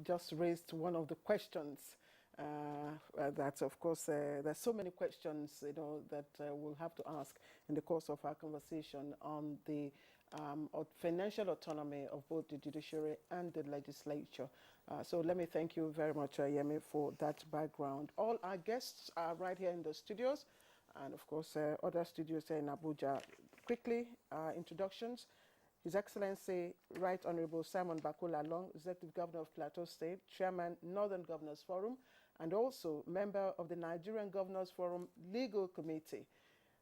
Just raised one of the questions that, of course, there's so many questions, that we'll have to ask in the course of our conversation on the financial autonomy of both the judiciary and the legislature. So let me thank you very much, Yemi, for that background. All our guests are right here in the studios, and of course, other studios here in Abuja. Quickly, introductions. His Excellency Right Honorable Simon Bakola Long, Executive Governor of Plateau State, Chairman, Northern Governors Forum, and also member of the Nigerian Governors Forum Legal Committee.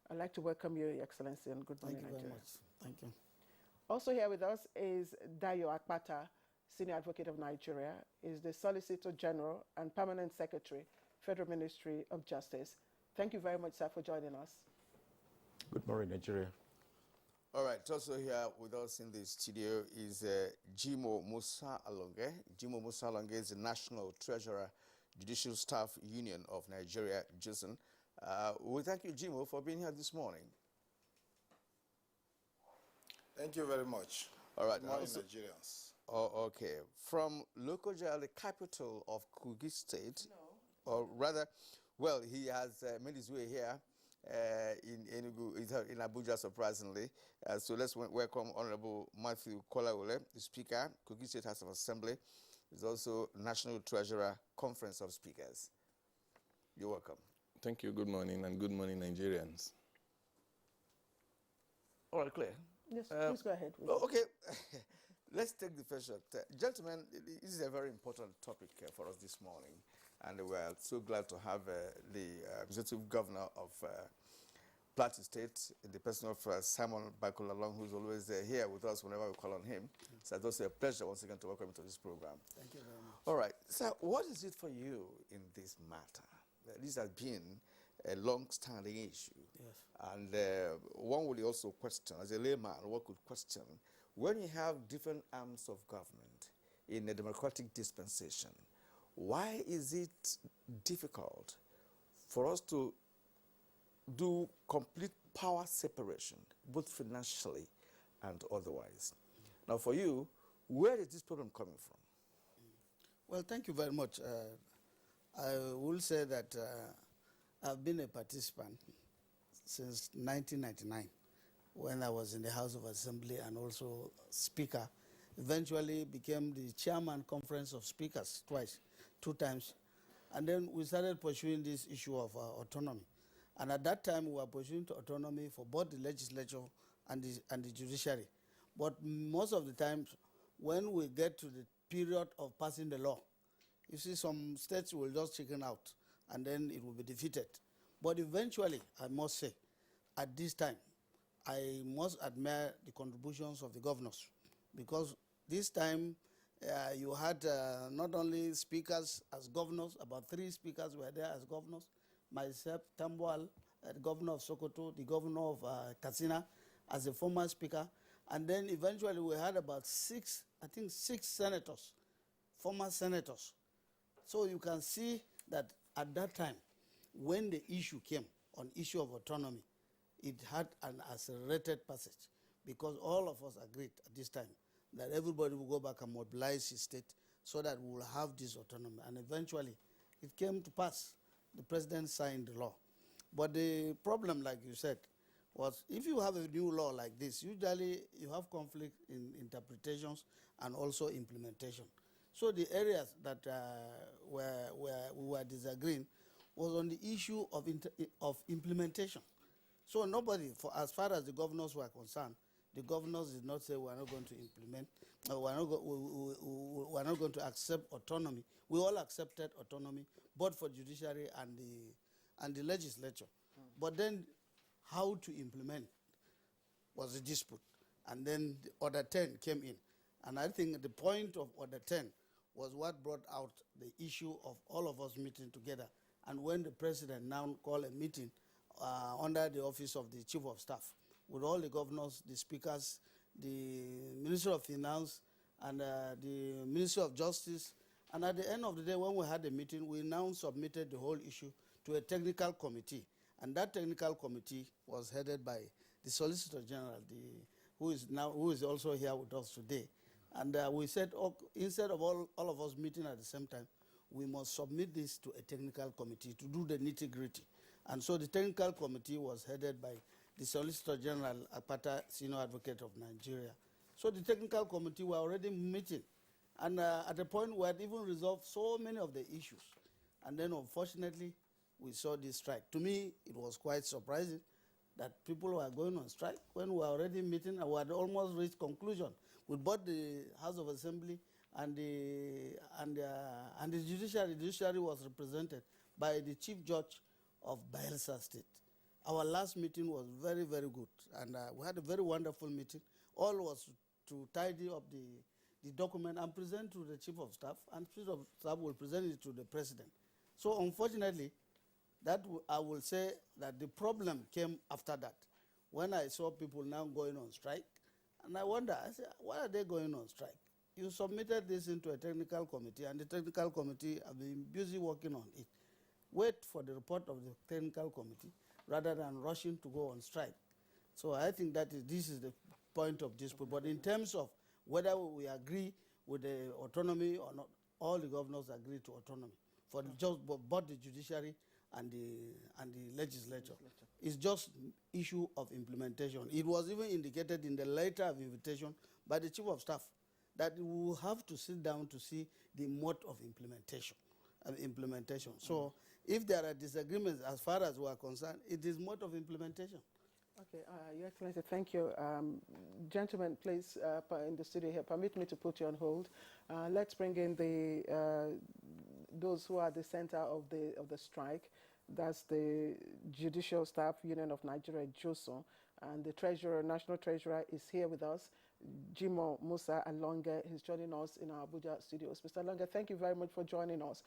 I'd like to welcome you, Your Excellency, and good morning, Nigeria. Thank you very much. Thank you. Also here with us is Dayo Akpata, Senior Advocate of Nigeria, is the Solicitor General and Permanent Secretary, Federal Ministry of Justice. Thank you very much, sir, for joining us. Good morning, Nigeria. All right, also here with us in the studio is Jimo Musa Alonge. Jimo Musa Alonge is the National Treasurer, Judicial Staff Union of Nigeria, JUSN. We thank you, Jimo, for being here this morning. Thank you very much. All right. Good morning, Nigerians. Oh, okay. From Lokoja, the capital of Kogi State, or rather, well, he has made his way here in Enugu, in Abuja, surprisingly. So let's welcome Honorable Matthew Kolawole, the Speaker, Kogi State House of Assembly. He's also National Treasurer, Conference of Speakers. You're welcome. Thank you. Good morning, and good morning, Nigerians. All right, clear. Yes, please go ahead. Okay, let's take the first shot. Gentlemen, this is a very important topic for us this morning, and we're so glad to have the Executive Governor of Plateau State, in the person of Simon Bakola Long, who's always here with us whenever we call on him. So it's also a pleasure once again to welcome you to this program. Thank you very much. All right, so what is it for you in this matter? This has been a long-standing issue. Yes. And one would also question, as a layman, one could question, when you have different arms of government in a democratic dispensation, why is it difficult for us to do complete power separation, both financially and otherwise? Now, for you, where is this problem coming from? Well, thank you very much. I will say that I've been a participant since 1999 when I was in the House of Assembly and also Speaker. Eventually became the Chairman Conference of Speakers two times. And then we started pursuing this issue of autonomy. And at that time, we were pursuing autonomy for both the legislature and the judiciary. But most of the times, when we get to the period of passing the law, you see some states will just chicken out, and then it will be defeated. But eventually, I must say, at this time, I must admire the contributions of the governors, because this time you had not only speakers as governors, about 3 speakers were there as governors, myself, Tambuwal, the governor of Sokoto, the governor of Katsina, as a former speaker, and then eventually we had about 6 senators, former senators. So you can see that at that time, when the issue came on issue of autonomy, it had an accelerated passage, because all of us agreed at this time that everybody will go back and mobilize his state so that we will have this autonomy. And eventually, it came to pass. The president signed the law. But the problem, like you said, was if you have a new law like this, usually you have conflict in interpretations and also implementation. So the areas that where we were disagreeing was on the issue of implementation. So nobody, as far as the governors were concerned, the governors did not say we are not going to implement, we are not going to accept autonomy. We all accepted autonomy, both for judiciary and the legislature. But then how to implement was a dispute. And then the Order 10 came in. And I think the point of Order 10 was what brought out the issue of all of us meeting together. And when the president now called a meeting under the office of the Chief of Staff, with all the governors, the speakers, the Minister of Finance, and the Minister of Justice. And at the end of the day, when we had the meeting, we now submitted the whole issue to a technical committee. And that technical committee was headed by the Solicitor General, who is also here with us today. And we said, instead of all of us meeting at the same time, we must submit this to a technical committee to do the nitty-gritty. And so the technical committee was headed by the Solicitor General Akpata, Senior Advocate of Nigeria. So the technical committee were already meeting. And at a point, we had even resolved so many of the issues. And then, unfortunately, we saw this strike. To me, it was quite surprising that people were going on strike when we were already meeting and we had almost reached conclusion with both the House of Assembly and the judiciary. The judiciary was represented by the Chief Judge of Bayelsa State. Our last meeting was very, very good, and we had a very wonderful meeting. All was to tidy up the document and present to the Chief of Staff, and Chief of Staff will present it to the President. So unfortunately, I will say that the problem came after that, when I saw people now going on strike, and I wonder, I said, why are they going on strike? You submitted this into a technical committee, and the technical committee have been busy working on it. Wait for the report of the technical committee rather than rushing to go on strike. So I think that this is the point of dispute. But in terms of whether we agree with the autonomy or not, all the governors agree to autonomy for both the judiciary and the legislature. It's just issue of implementation. It was even indicated in the letter of invitation by the Chief of Staff that we will have to sit down to see the mode of implementation. So if there are disagreements as far as we are concerned, it is mode of implementation. Okay, Your Excellency, thank you. Gentlemen, please, in the studio here, permit me to put you on hold. Let's bring in those who are the center of the strike. That's the Judicial Staff Union of Nigeria, JOSO, and the Treasurer, National Treasurer, is here with us. Jimo Musa Alonge is joining us in our Abuja studios. Mr. Alonge, thank you very much for joining us.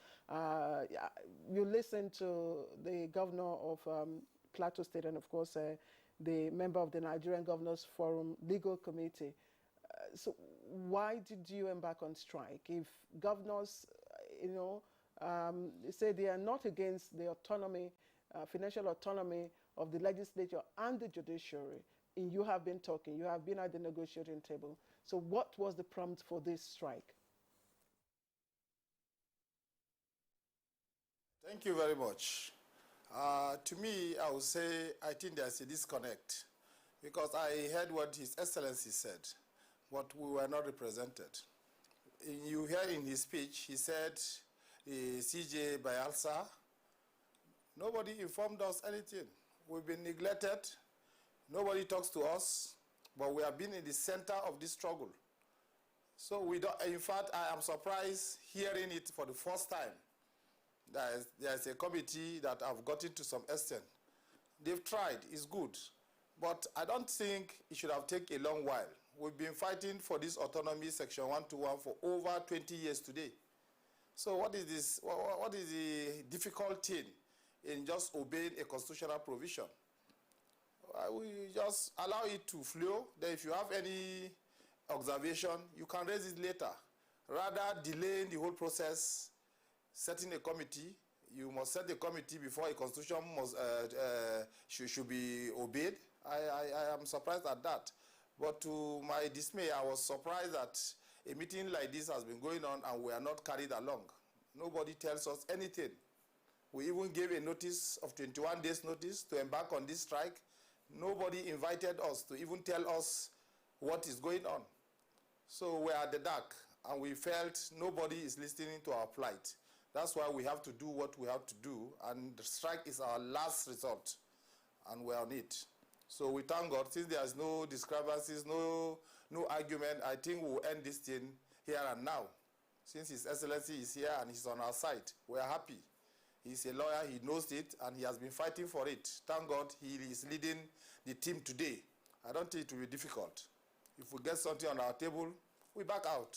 You listened to the governor of Plateau State and, of course, the member of the Nigerian Governors Forum Legal Committee. So why did you embark on strike? If governors, say they are not against the autonomy, financial autonomy of the legislature and the judiciary, and you have been talking, you have been at the negotiating table. So what was the prompt for this strike? Thank you very much. To me, I would say I think there's a disconnect because I heard what His Excellency said, but we were not represented. You hear in his speech, he said, CJ Bayelsa, nobody informed us anything. We've been neglected. Nobody talks to us, but we have been in the center of this struggle. So we don't, in fact, I am surprised hearing it for the first time. There's a committee that I've gotten to some extent. They've tried, it's good, but I don't think it should have taken a long while. We've been fighting for this autonomy section 121 for over 20 years today. So what is this? What is the difficult thing in just obeying a constitutional provision? We just allow it to flow. Then if you have any observation, you can raise it later. Rather delaying the whole process, setting a committee. You must set the committee before a constitution should be obeyed. I am surprised at that. But to my dismay, I was surprised that a meeting like this has been going on and we are not carried along. Nobody tells us anything. We even gave a notice of 21 days notice to embark on this strike. Nobody invited us to even tell us what is going on. So we're at the dark, and we felt nobody is listening to our plight. That's why we have to do what we have to do, and the strike is our last resort, and we're on it. So we thank God, since there's no discrepancies, no argument, I think we'll end this thing here and now. Since His Excellency is here and he's on our side, we're happy. He's a lawyer, he knows it, and he has been fighting for it. Thank God he is leading the team today. I don't think it will be difficult. If we get something on our table, we back out.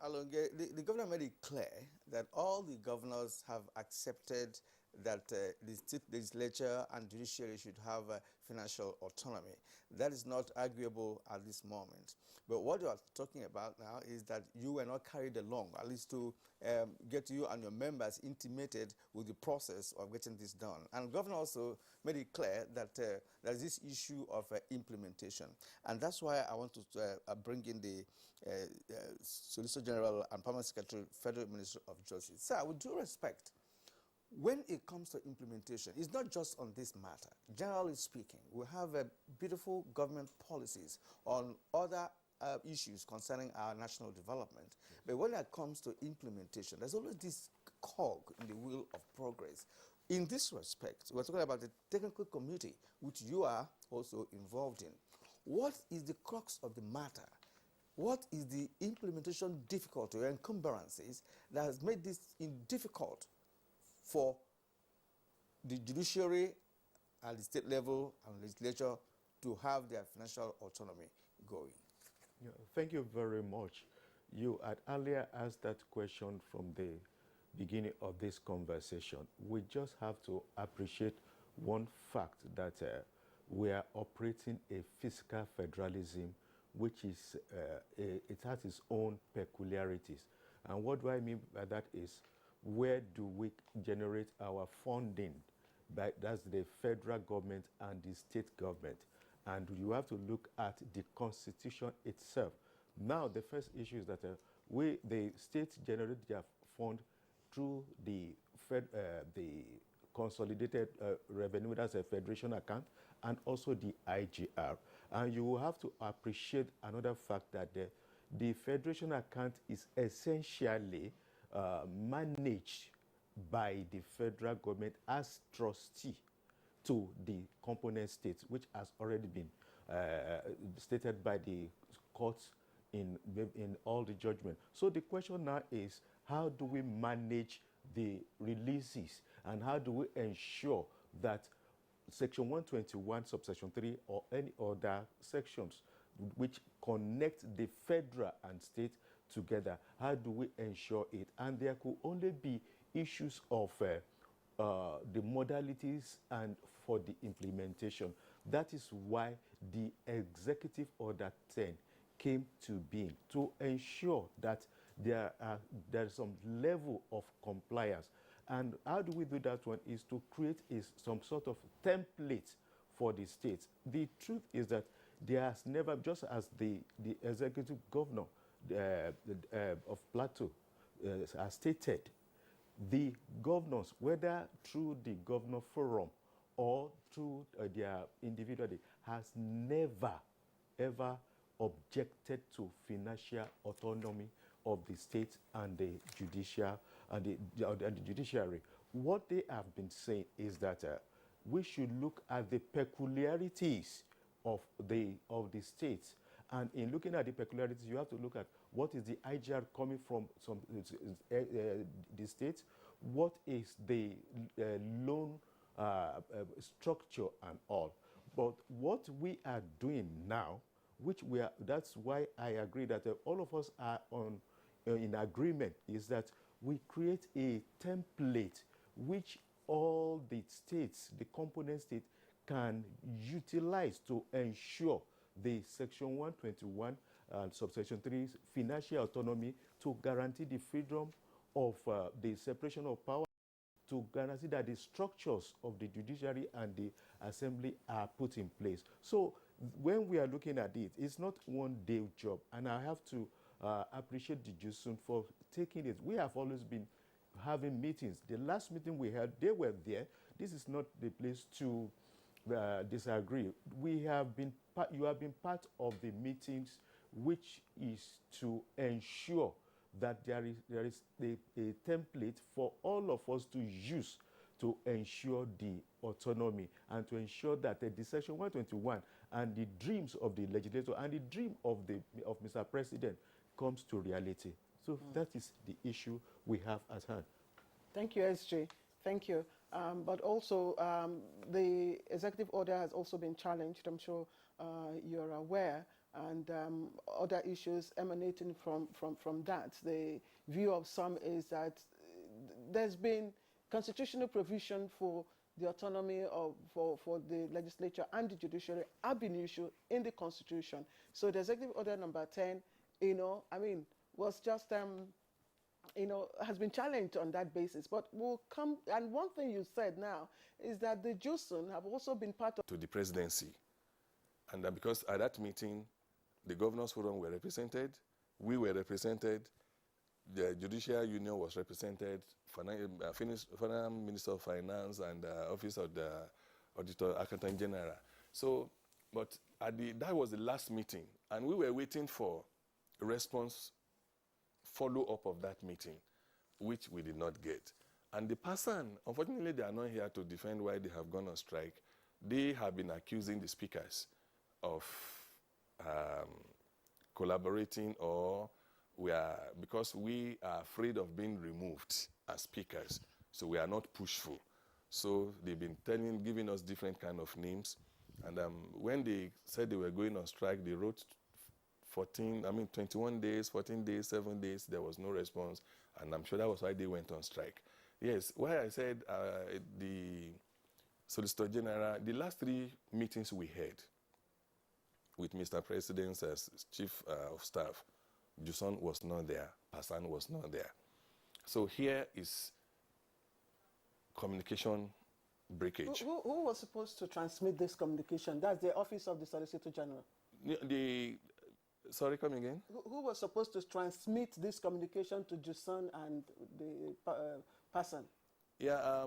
Alonge, the governor made it clear that all the governors have accepted that the state legislature and judiciary should have financial autonomy. That is not arguable at this moment. But what you are talking about now is that you were not carried along, at least to get you and your members intimated with the process of getting this done. And the governor also made it clear that there's this issue of implementation. And that's why I want to bring in the Solicitor General and Permanent Secretary, Federal Ministry of Justice. Sir, with due respect, when it comes to implementation, it's not just on this matter. Generally speaking, we have beautiful government policies on other issues concerning our national development. But when it comes to implementation, there's always this cog in the wheel of progress. In this respect, we're talking about the technical committee, which you are also involved in. What is the crux of the matter? What is the implementation difficulty or encumbrances that has made this difficult for the judiciary at the state level and legislature to have their financial autonomy going? Yeah, thank you very much. You had earlier asked that question from the beginning of this conversation. We just have to appreciate one fact that we are operating a fiscal federalism, which is, it has its own peculiarities. And what do I mean by that is, where do we generate our funding? That's the federal government and the state government. And you have to look at the constitution itself. Now, the first issue is that the states generate their fund through the consolidated revenue, that's a federation account, and also the IGR. And you will have to appreciate another fact that the federation account is essentially managed by the federal government as trustee to the component states, which has already been stated by the courts in all the judgment. So the question now is, how do we manage the releases, and how do we ensure that Section 121, subsection 3, or any other sections which connect the federal and state together, how do we ensure it? And there could only be issues of the modalities and for the implementation. That is why the Executive Order 10 came to being, to ensure that there's some level of compliance. And how do we do that one is to create some sort of template for the states. The truth is that there has never, just as the executive governor of Plateau has stated, the governors, whether through the governor forum or through their individuality, has never, ever objected to financial autonomy of the states and the judicial and the judiciary. What they have been saying is that we should look at the peculiarities of the states, and in looking at the peculiarities, you have to look at what is the IGR coming from the states, what is the loan structure and all. But what we are doing now, that's why I agree that all of us are in agreement, is that we create a template which all the states, the component states, can utilize to ensure the Section 121 and subsection 3 financial autonomy, to guarantee the freedom of the separation of power, to guarantee that the structures of the judiciary and the assembly are put in place. So when we are looking at it, it's not one day job, and I have to appreciate the JUSUN for taking it. We have always been having meetings. The last meeting we had, they were there. This is not the place to disagree. You have been part of the meetings, which is to ensure that there is a template for all of us to use to ensure the autonomy and to ensure that the Section 121 and the dreams of the legislator and the dream of Mr. President comes to reality. So that is the issue we have at hand. Thank you, SJ. Thank you. But also, the executive order has also been challenged. I'm sure you're aware, and other issues emanating from that. The view of some is that there's been constitutional provision for the autonomy for the legislature and the judiciary have been issued in the Constitution. So the Executive Order number 10, was just, has been challenged on that basis. But we'll come, and one thing you said now is that the JUSUN have also been part of to the presidency. And because at that meeting, the Governors Forum were represented, we were represented, the Judicial Union was represented, Finance Minister of Finance and Office of the Auditor Accountant General. So, but that was the last meeting, and we were waiting for a response follow-up of that meeting, which we did not get. And the person, unfortunately, they are not here to defend why they have gone on strike. They have been accusing the speakers of collaborating, or because we are afraid of being removed as speakers, so we are not pushful. So they've been giving us different kind of names. And when they said they were going on strike, they wrote 21 days, 14 days, 7 days, there was no response. And I'm sure that was why they went on strike. Yes, why I said the Solicitor General, the last 3 meetings we had with Mr. President as Chief of Staff, JUSUN was not there, Pasan was not there. So here is communication breakage. Who was supposed to transmit this communication? That's the Office of the Solicitor General. Sorry, come again? Who was supposed to transmit this communication to JUSUN and the Pasan? Yeah,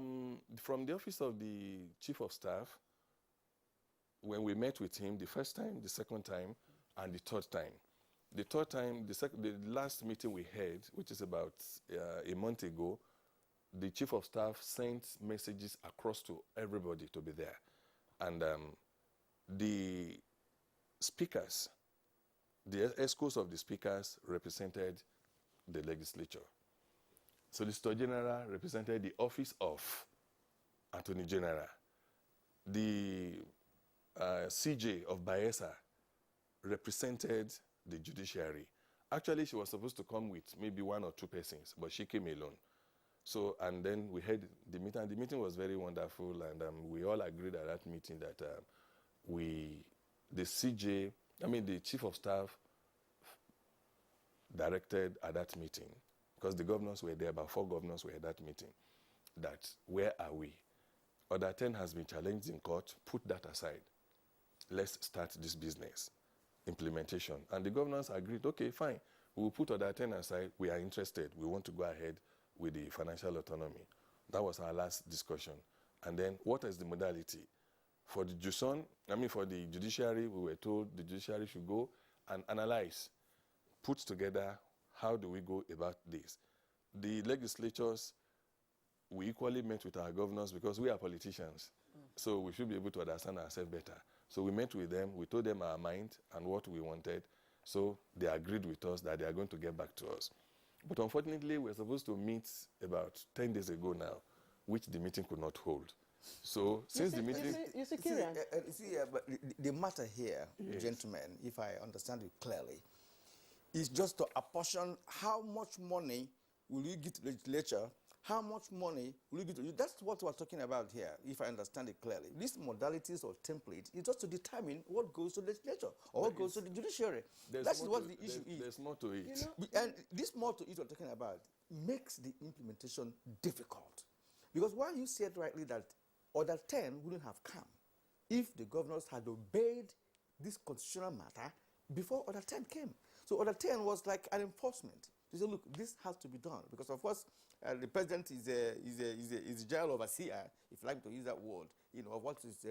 from the Office of the Chief of Staff, when we met with him the first time, the second time, and the third time. The third time, the last meeting we had, which is about a month ago, the Chief of Staff sent messages across to everybody to be there. And the speakers, the escorts of the speakers represented the legislature. Solicitor General represented the Office of Attorney General. The CJ of Bayelsa represented the judiciary. Actually, she was supposed to come with maybe 1 or 2 persons, but she came alone. So, and then we had the meeting, and the meeting was very wonderful, and we all agreed at that meeting that the Chief of Staff directed at that meeting, because the governors were there, about 4 governors were at that meeting, that where are we? Order 10 has been challenged in court, put that aside. Let's start this business, implementation. And the governors agreed, okay, fine, we'll put Order 10 aside, we are interested, we want to go ahead with the financial autonomy. That was our last discussion. And then what is the modality? For the JUSUN, for the judiciary, we were told the judiciary should go and analyze, put together, how do we go about this? The legislatures, we equally met with our governors because we are politicians. So we should be able to understand ourselves better. So we met with them, we told them our mind and what we wanted. So they agreed with us that they are going to get back to us. But unfortunately, we're supposed to meet about 10 days ago now, which the meeting could not hold. So since the meeting... But the matter here, yes, gentlemen, if I understand it clearly, is just to apportion how much money will you give to the legislature, how much money will you give to you. That's what we're talking about here, if I understand it clearly. These modalities or templates is just to determine what goes to the legislature or what goes to the judiciary. That's what the issue is. There's more to it. And this more to it we're talking about makes the implementation difficult. Because while you said rightly that Order 10 wouldn't have come if the governors had obeyed this constitutional matter before Order 10 came. So Order 10 was like an enforcement. They said, look, this has to be done. Because, of course, the president is a general overseer, if you like to use that word, of what is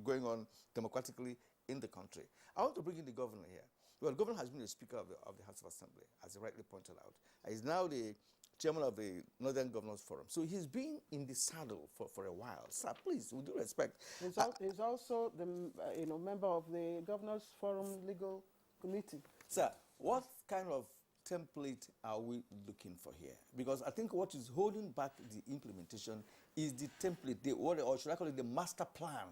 going on democratically in the country. I want to bring in the governor here. Well, the governor has been the Speaker of the House of Assembly, as he rightly pointed out. He's now the chairman of the Northern Governors Forum. So he's been in the saddle for a while. Sir, please, with due respect. He's also the member of the Governors Forum Legal Committee. Sir, what kind of template are we looking for here? Because I think what is holding back the implementation is the template, or should I call it the master plan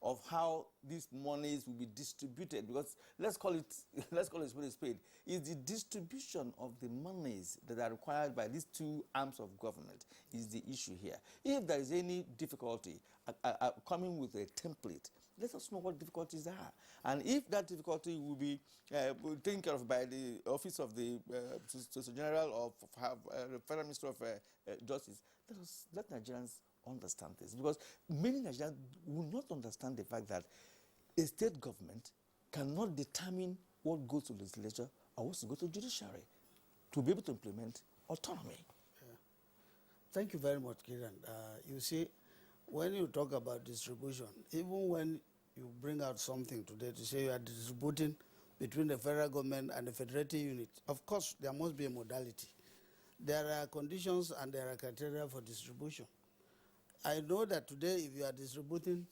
of how these monies will be distributed, because let's call it a spade. Is the distribution of the monies that are required by these two arms of government is the issue here. If there is any difficulty coming with a template, let us know what difficulties are. And if that difficulty will be taken care of by the Office of the Solicitor General or Federal Minister of Justice, let Nigerians understand this. Because many Nigerians will not understand the fact that a state government cannot determine what goes to the legislature or what to go to judiciary to be able to implement autonomy. Yeah. Thank you very much, Kiran. You see, when you talk about distribution, even when you bring out something today to say you are distributing between the federal government and the federating unit, of course, there must be a modality. There are conditions and there are criteria for distribution. I know that today, if you are distributing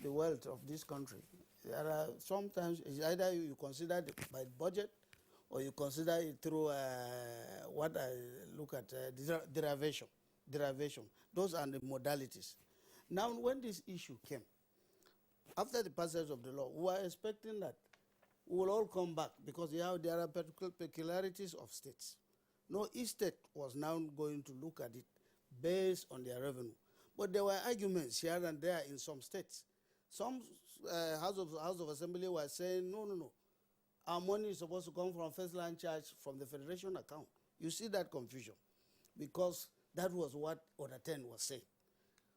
the wealth of this country, there are sometimes either you consider it by budget or you consider it through what I look at derivation. Those are the modalities. Now, when this issue came, after the passage of the law, we were expecting that we will all come back because there are peculiarities of states. No, each state was now going to look at it based on their revenue. But there were arguments here and there in some states. Some House of Assembly were saying, no. Our money is supposed to come from first line charge from the federation account. You see that confusion because that was what Order 10 was saying.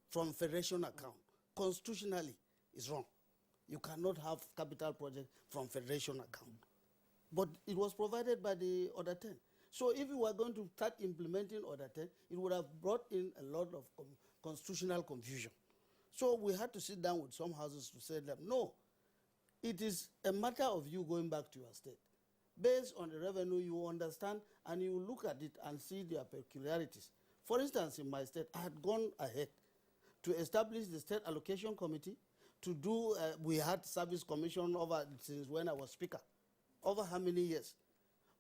From federation account. Constitutionally, it's wrong. You cannot have capital project from federation account. But it was provided by the Order 10. So if we were going to start implementing Order 10, it would have brought in a lot of constitutional confusion. So we had to sit down with some houses to say that, no, it is a matter of you going back to your state. Based on the revenue, you understand and you look at it and see their peculiarities. For instance, in my state, I had gone ahead to establish the State Allocation Committee, to do, we had Service Commission over since when I was Speaker, over how many years?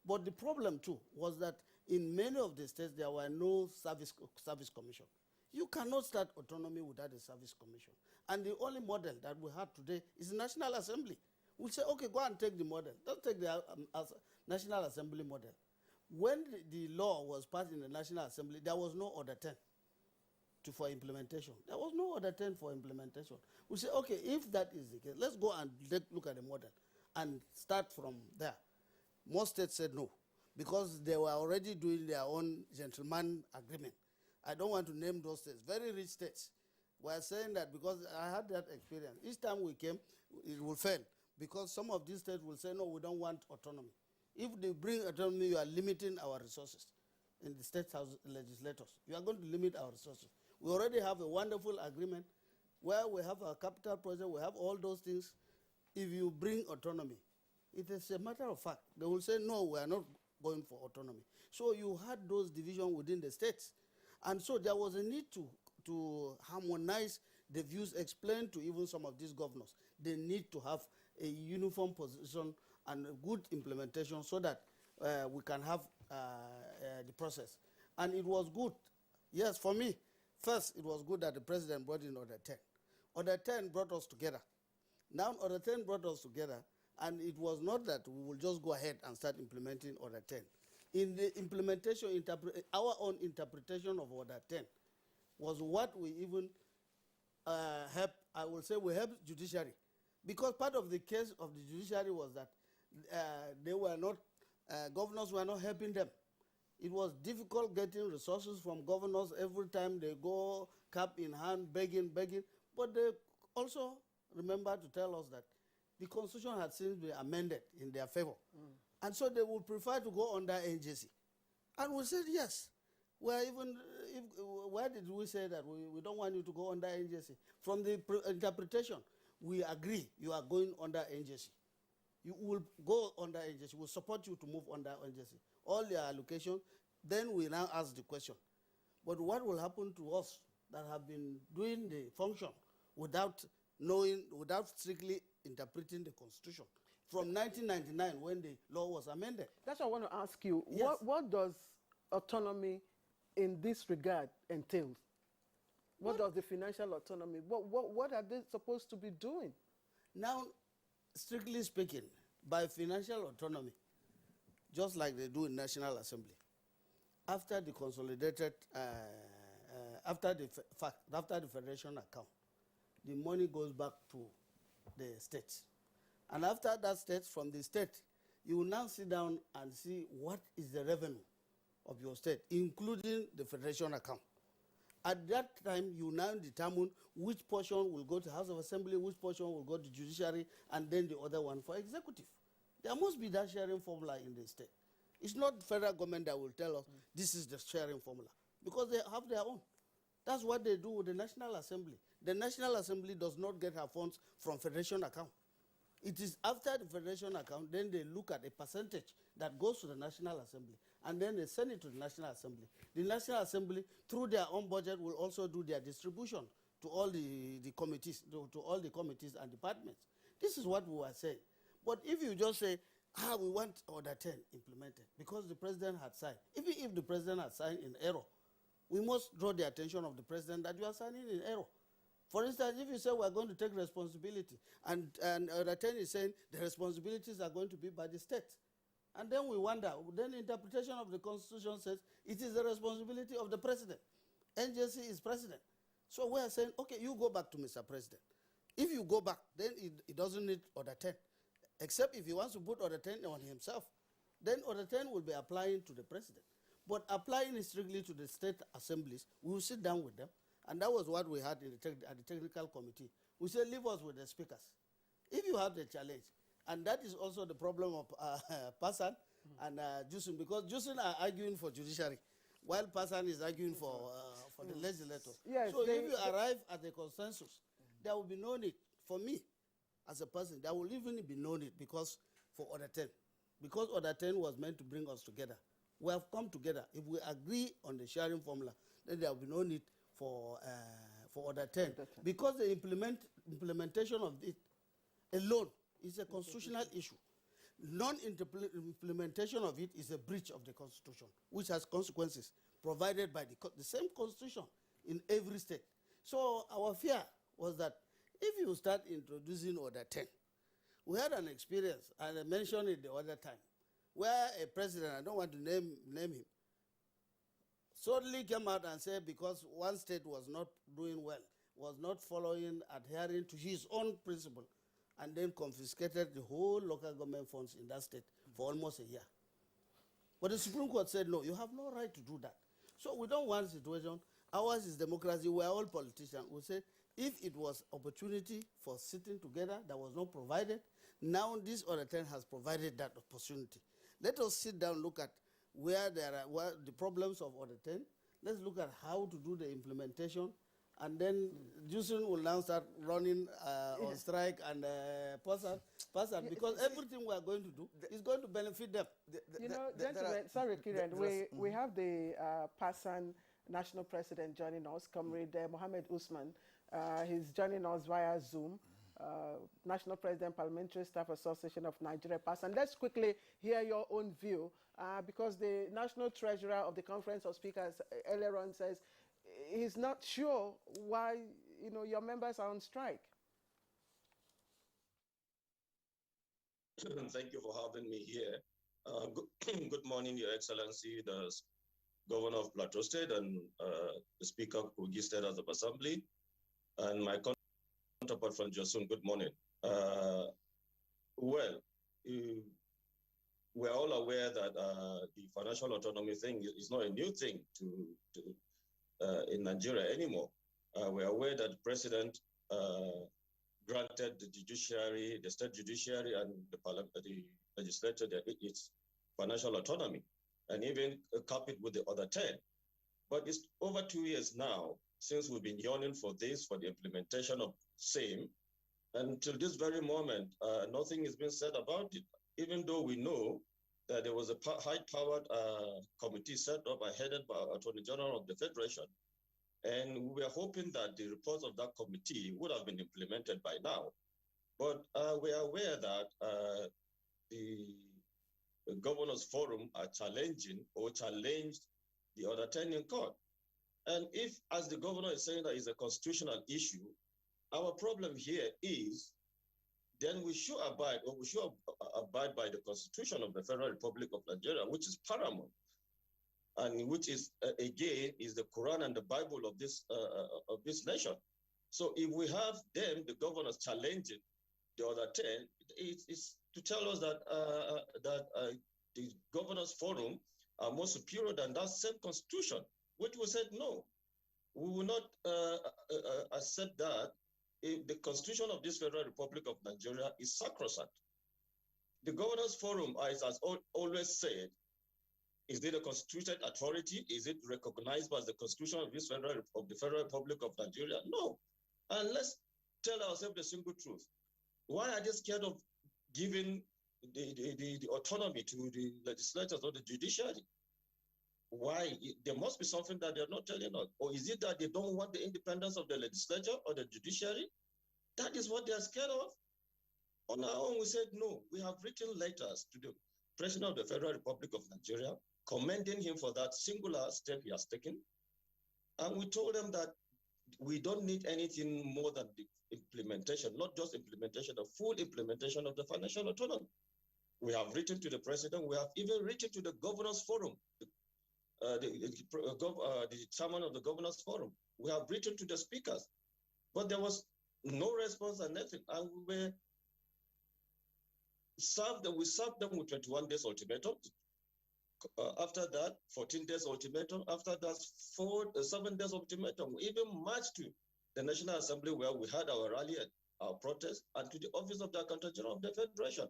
But the problem too was that in many of the states there were no service commission. You cannot start autonomy without a service commission. And the only model that we have today is the National Assembly. We'll say, okay, go and take the model. Don't take the National Assembly model. When the law was passed in the National Assembly, there was no Order 10 for implementation. There was no Order 10 for implementation. We say, okay, if that is the case, let's go and look at the model and start from there. Most states said no, because they were already doing their own gentleman agreement. I don't want to name those states. Very rich states were saying that, because I had that experience. Each time we came, it will fail, because some of these states will say, no, we don't want autonomy. If they bring autonomy, you are limiting our resources in the state house legislators. You are going to limit our resources. We already have a wonderful agreement where we have a capital project, we have all those things. If you bring autonomy, it is a matter of fact. They will say, no, we are not going for autonomy. So you had those divisions within the states. And so there was a need to harmonize the views, explained to even some of these governors. They need to have a uniform position and a good implementation so that we can have the process. And it was good. Yes, for me, first, it was good that the president brought in Order 10. Order 10 brought us together. Now, Order 10 brought us together, and it was not that we will just go ahead and start implementing Order 10. In the implementation, our own interpretation of Order 10 was what we even helped, I will say we helped judiciary. Because part of the case of the judiciary was that they were not, governors were not helping them. It was difficult getting resources from governors every time they go cap in hand, begging. But they also remember to tell us that the Constitution had since been amended in their favor. And so they would prefer to go under NJC. And we said, yes. Where did we say that we don't want you to go under NJC? From the interpretation, we agree you are going under NJC. You will go under NJC. We'll support you to move under NJC. All your allocation, then we now ask the question. But what will happen to us that have been doing the function without knowing, without strictly interpreting the Constitution? From 1999, when the law was amended. That's what I want to ask you. Yes. What does autonomy in this regard entail? What does the financial autonomy, what are they supposed to be doing? Now, strictly speaking, by financial autonomy, just like they do in National Assembly, after the consolidated, after the federation account, the money goes back to the states. And after that state, from the state, you will now sit down and see what is the revenue of your state, including the federation account. At that time, you now determine which portion will go to House of Assembly, which portion will go to judiciary, and then the other one for executive. There must be that sharing formula in the state. It's not the federal government that will tell us this is the sharing formula, because they have their own. That's what they do with the National Assembly. The National Assembly does not get her funds from federation account. It is after the federation account, then they look at a percentage that goes to the National Assembly, and then they send it to the National Assembly. The National Assembly, through their own budget, will also do their distribution to all the committees, to all the committees and departments. This is what we were saying. But if you just say, we want Order 10 implemented, because the president had signed, even if the president had signed in error, we must draw the attention of the president that you are signing in error. For instance, if you say we're going to take responsibility, and Order 10 is saying the responsibilities are going to be by the state, and then we wonder, then the interpretation of the Constitution says it is the responsibility of the president. NJC is president. So we are saying, okay, you go back to Mr. President. If you go back, then it doesn't need Order 10, except if he wants to put Order 10 on himself. Then Order 10 will be applying to the president. But applying it strictly to the state assemblies, we will sit down with them. And that was what we had in at the technical committee. We said, leave us with the speakers. If you have the challenge, and that is also the problem of Pasan and Jusin, because Jusin are arguing for judiciary, while Pasan is arguing for the legislators. Yes, so if you arrive at a consensus, there will be no need, for me, as a person, there will even be no need because for Order 10. Because Order 10 was meant to bring us together. We have come together. If we agree on the sharing formula, then there will be no need for Order 10. Because the implementation of it alone is a constitutional issue. Non-implementation of it is a breach of the Constitution, which has consequences provided by the same Constitution in every state. So our fear was that if you start introducing Order 10, we had an experience, and I mentioned it the other time, where a president, I don't want to name him, suddenly came out and said because one state was not doing well, was not adhering to his own principle, and then confiscated the whole local government funds in that state for almost a year. But the Supreme Court said, no, you have no right to do that. So we don't want a situation. Ours is democracy. We are all politicians. We say, if it was opportunity for sitting together that was not provided, now this Order 10 has provided that opportunity. Let us sit down, look at where the problems of Order 10. Let's look at how to do the implementation, and then Jusin will now start running on strike and Pasan, because everything we are going to do is going to benefit them. Gentlemen, sorry, Kiran, we have the Pasan National President joining us, Comrade Mohammed Usman. He's joining us via Zoom. National President, Parliamentary Staff Association of Nigeria, Pasan. Let's quickly hear your own view, because the National Treasurer of the Conference of Speakers earlier on says he's not sure why your members are on strike. Thank you for having me here. Good morning, Your Excellency, the Governor of Plateau State and the Speaker of Kogi State House of Assembly, and my counterpart from Josun. Good morning. Well, we're all aware that the financial autonomy thing is not a new thing in Nigeria anymore. We're aware that the President granted the judiciary, the state judiciary, and the legislature its financial autonomy, and even cap it with the other 10. But it's over 2 years now since we've been yearning for this, for the implementation of same. Until this very moment, nothing has been said about it, even though we know that there was a high-powered committee set up headed by Attorney General of the Federation. And we were hoping that the reports of that committee would have been implemented by now. But we are aware that the Governors Forum are challenged the Order 10 in court. And if, as the governor is saying, that is a constitutional issue, our problem here is then we should abide by the Constitution of the Federal Republic of Nigeria, which is paramount, and which is again is the Quran and the Bible of this nation. So if we have them, the governors, challenging the other 10, it's to tell us that the governors forum are more superior than that same constitution, which we said no, we will not accept that. If the constitution of this Federal Republic of Nigeria is sacrosanct. The governors forum, as always said, is it a constituted authority? Is it recognized as the constitution of the Federal Republic of Nigeria? No. And let's tell ourselves the simple truth. Why are they scared of giving the autonomy to the legislators or the judiciary? Why? There must be something that they're not telling us. Or is it that they don't want the independence of the legislature or the judiciary? That is what they're scared of. On our own, we said no. We have written letters to the President of the Federal Republic of Nigeria, commending him for that singular step he has taken. And we told them that we don't need anything more than the implementation, not just implementation, the full implementation of the financial autonomy. We have written to the President. We have even written to the Governors Forum, the chairman of the Governors Forum. We have written to the speakers, but there was no response and nothing. And we served them with 21 days ultimatum. After that, 14 days ultimatum. After that, 7 days ultimatum. We even marched to the National Assembly where we had our rally and our protest, and to the office of the Accountant General of the Federation.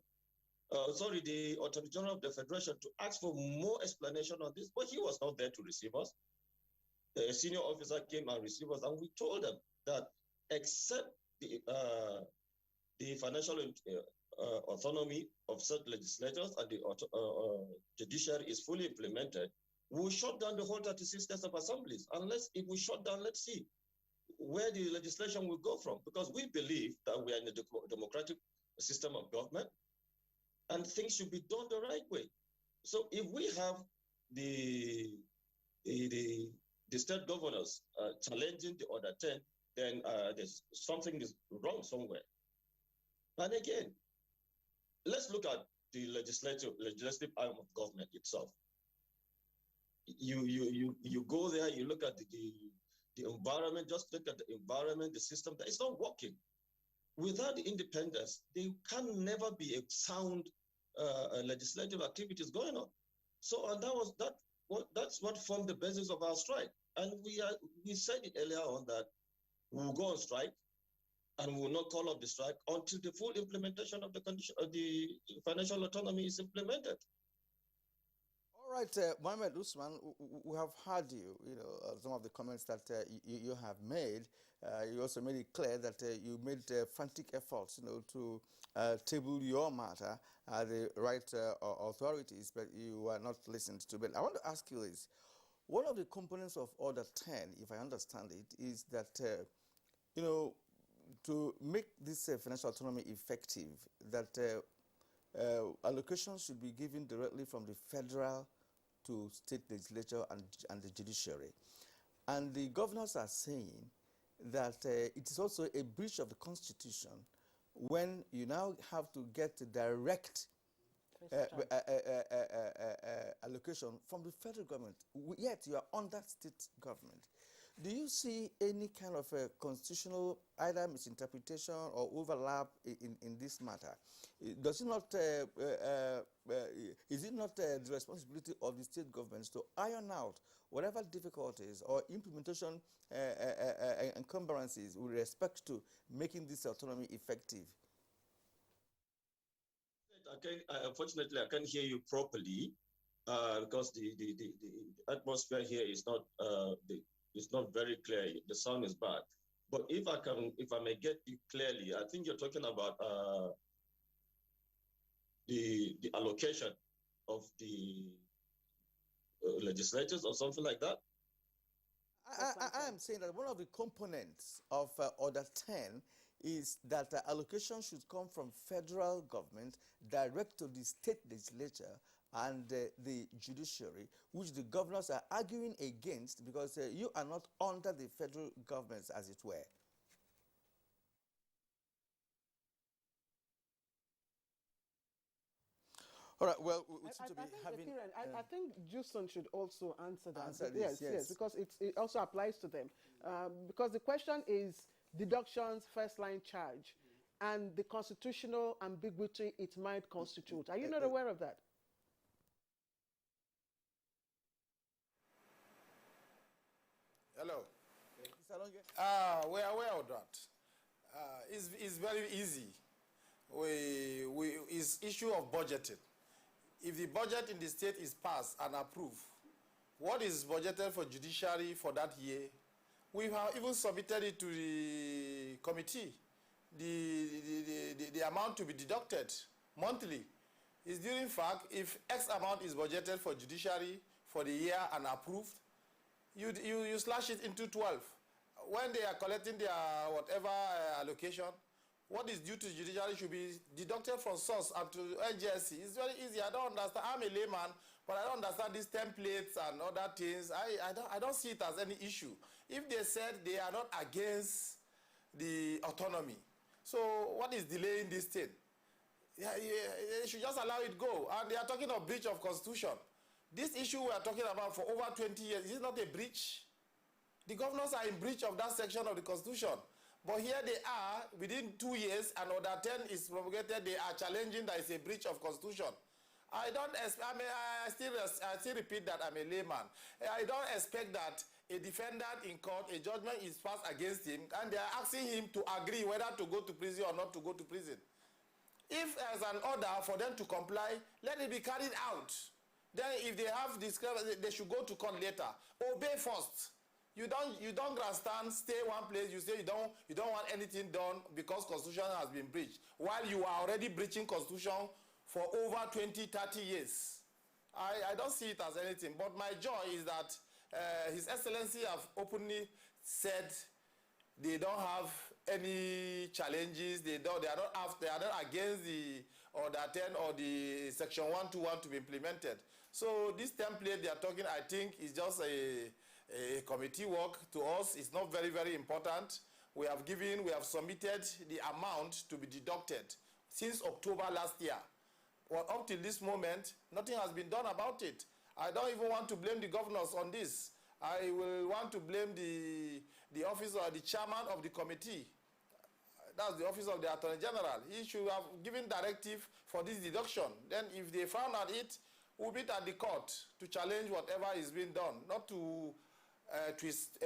The Attorney General of the Federation, to ask for more explanation on this, but he was not there to receive us. A senior officer came and received us, and we told them that except the financial autonomy of such legislators and the judiciary is fully implemented, we will shut down the whole 36 states of assemblies. If we shut down, let's see where the legislation will go from, because we believe that we are in a democratic system of government, and things should be done the right way. So if we have the state governors challenging the other 10, then there's something is wrong somewhere. And again, let's look at the legislative arm of government itself. You go there, you look at the environment, just look at the environment, the system, that it's not working. Without the independence, there can never be a sound legislative activities going on. So, and that's what formed the basis of our strike. And we said it earlier on that we will go on strike, and we will not call off the strike until the full implementation of the financial autonomy is implemented. All right, Mohammed Usman, we have heard you, some of the comments that you have made. You also made it clear that you made frantic efforts, to table your matter at the right authorities, but you were not listened to. But I want to ask you this. One of the components of Order 10, if I understand it, is that, to make this financial autonomy effective, that allocations should be given directly from the federal to state legislature and the judiciary. And the governors are saying that it is also a breach of the Constitution when you now have to get direct allocation from the federal government, yet you are under state government. Do you see any kind of a constitutional either misinterpretation or overlap in this matter? Does it not, is it not the responsibility of the state governments to iron out whatever difficulties or implementation encumbrances with respect to making this autonomy effective? Unfortunately, I can't hear you properly because the atmosphere here is not it's not very clear. The sound is bad. But if I may get you clearly, I think you're talking about the allocation of the legislators or something like that. I am saying that one of the components of Order 10 is that allocation should come from federal government direct to the state legislature and the judiciary, which the governors are arguing against because you are not under the federal government, as it were. All right, well, we seem to be having... I think Juson should also answer that. Answer this, yes, because it also applies to them. Because the question is deductions, first-line charge, and the constitutional ambiguity it might constitute. Are you not aware of that? Hello. Mr. We are aware of that. It's very easy. It's issue of budgeting. If the budget in the state is passed and approved, what is budgeted for judiciary for that year? We have even submitted it to the committee. The amount to be deducted monthly is due. In fact, if X amount is budgeted for judiciary for the year and approved, you slash it into 12. When they are collecting their whatever allocation, what is due to judiciary should be deducted from source and to NGSC. It's very easy. I don't understand. I'm a layman, but I don't understand these templates and other things. I don't see it as any issue. If they said they are not against the autonomy, so what is delaying this thing? They should just allow it go. And they are talking of breach of constitution. This issue we are talking about for over 20 years, is it not a breach? The governors are in breach of that section of the constitution. But here they are, within 2 years, and Order 10 is promulgated, they are challenging that it's a breach of constitution. I still repeat that I'm a layman. I don't expect that a defendant in court, a judgment is passed against him, and they are asking him to agree whether to go to prison or not to go to prison. If there's an order for them to comply, let it be carried out. Then if they have discovered, they should go to court later. Obey first. You don't grandstand, stay one place, you say you don't want anything done because constitution has been breached, while you are already breaching constitution for over 20, 30 years. I don't see it as anything, but my joy is that His Excellency have openly said they don't have any challenges, they are not against the Order 10 or the Section 121 to be implemented. So this template they are talking, I think, is just a committee work. To us, it's not very, very important. We have submitted the amount to be deducted since October last year. Well, up till this moment, nothing has been done about it. I don't even want to blame the governors on this. I will want to blame the office or the chairman of the committee. That's the office of the Attorney General. He should have given directive for this deduction. Then if they found out it, we'll be at the court to challenge whatever is being done, not to twist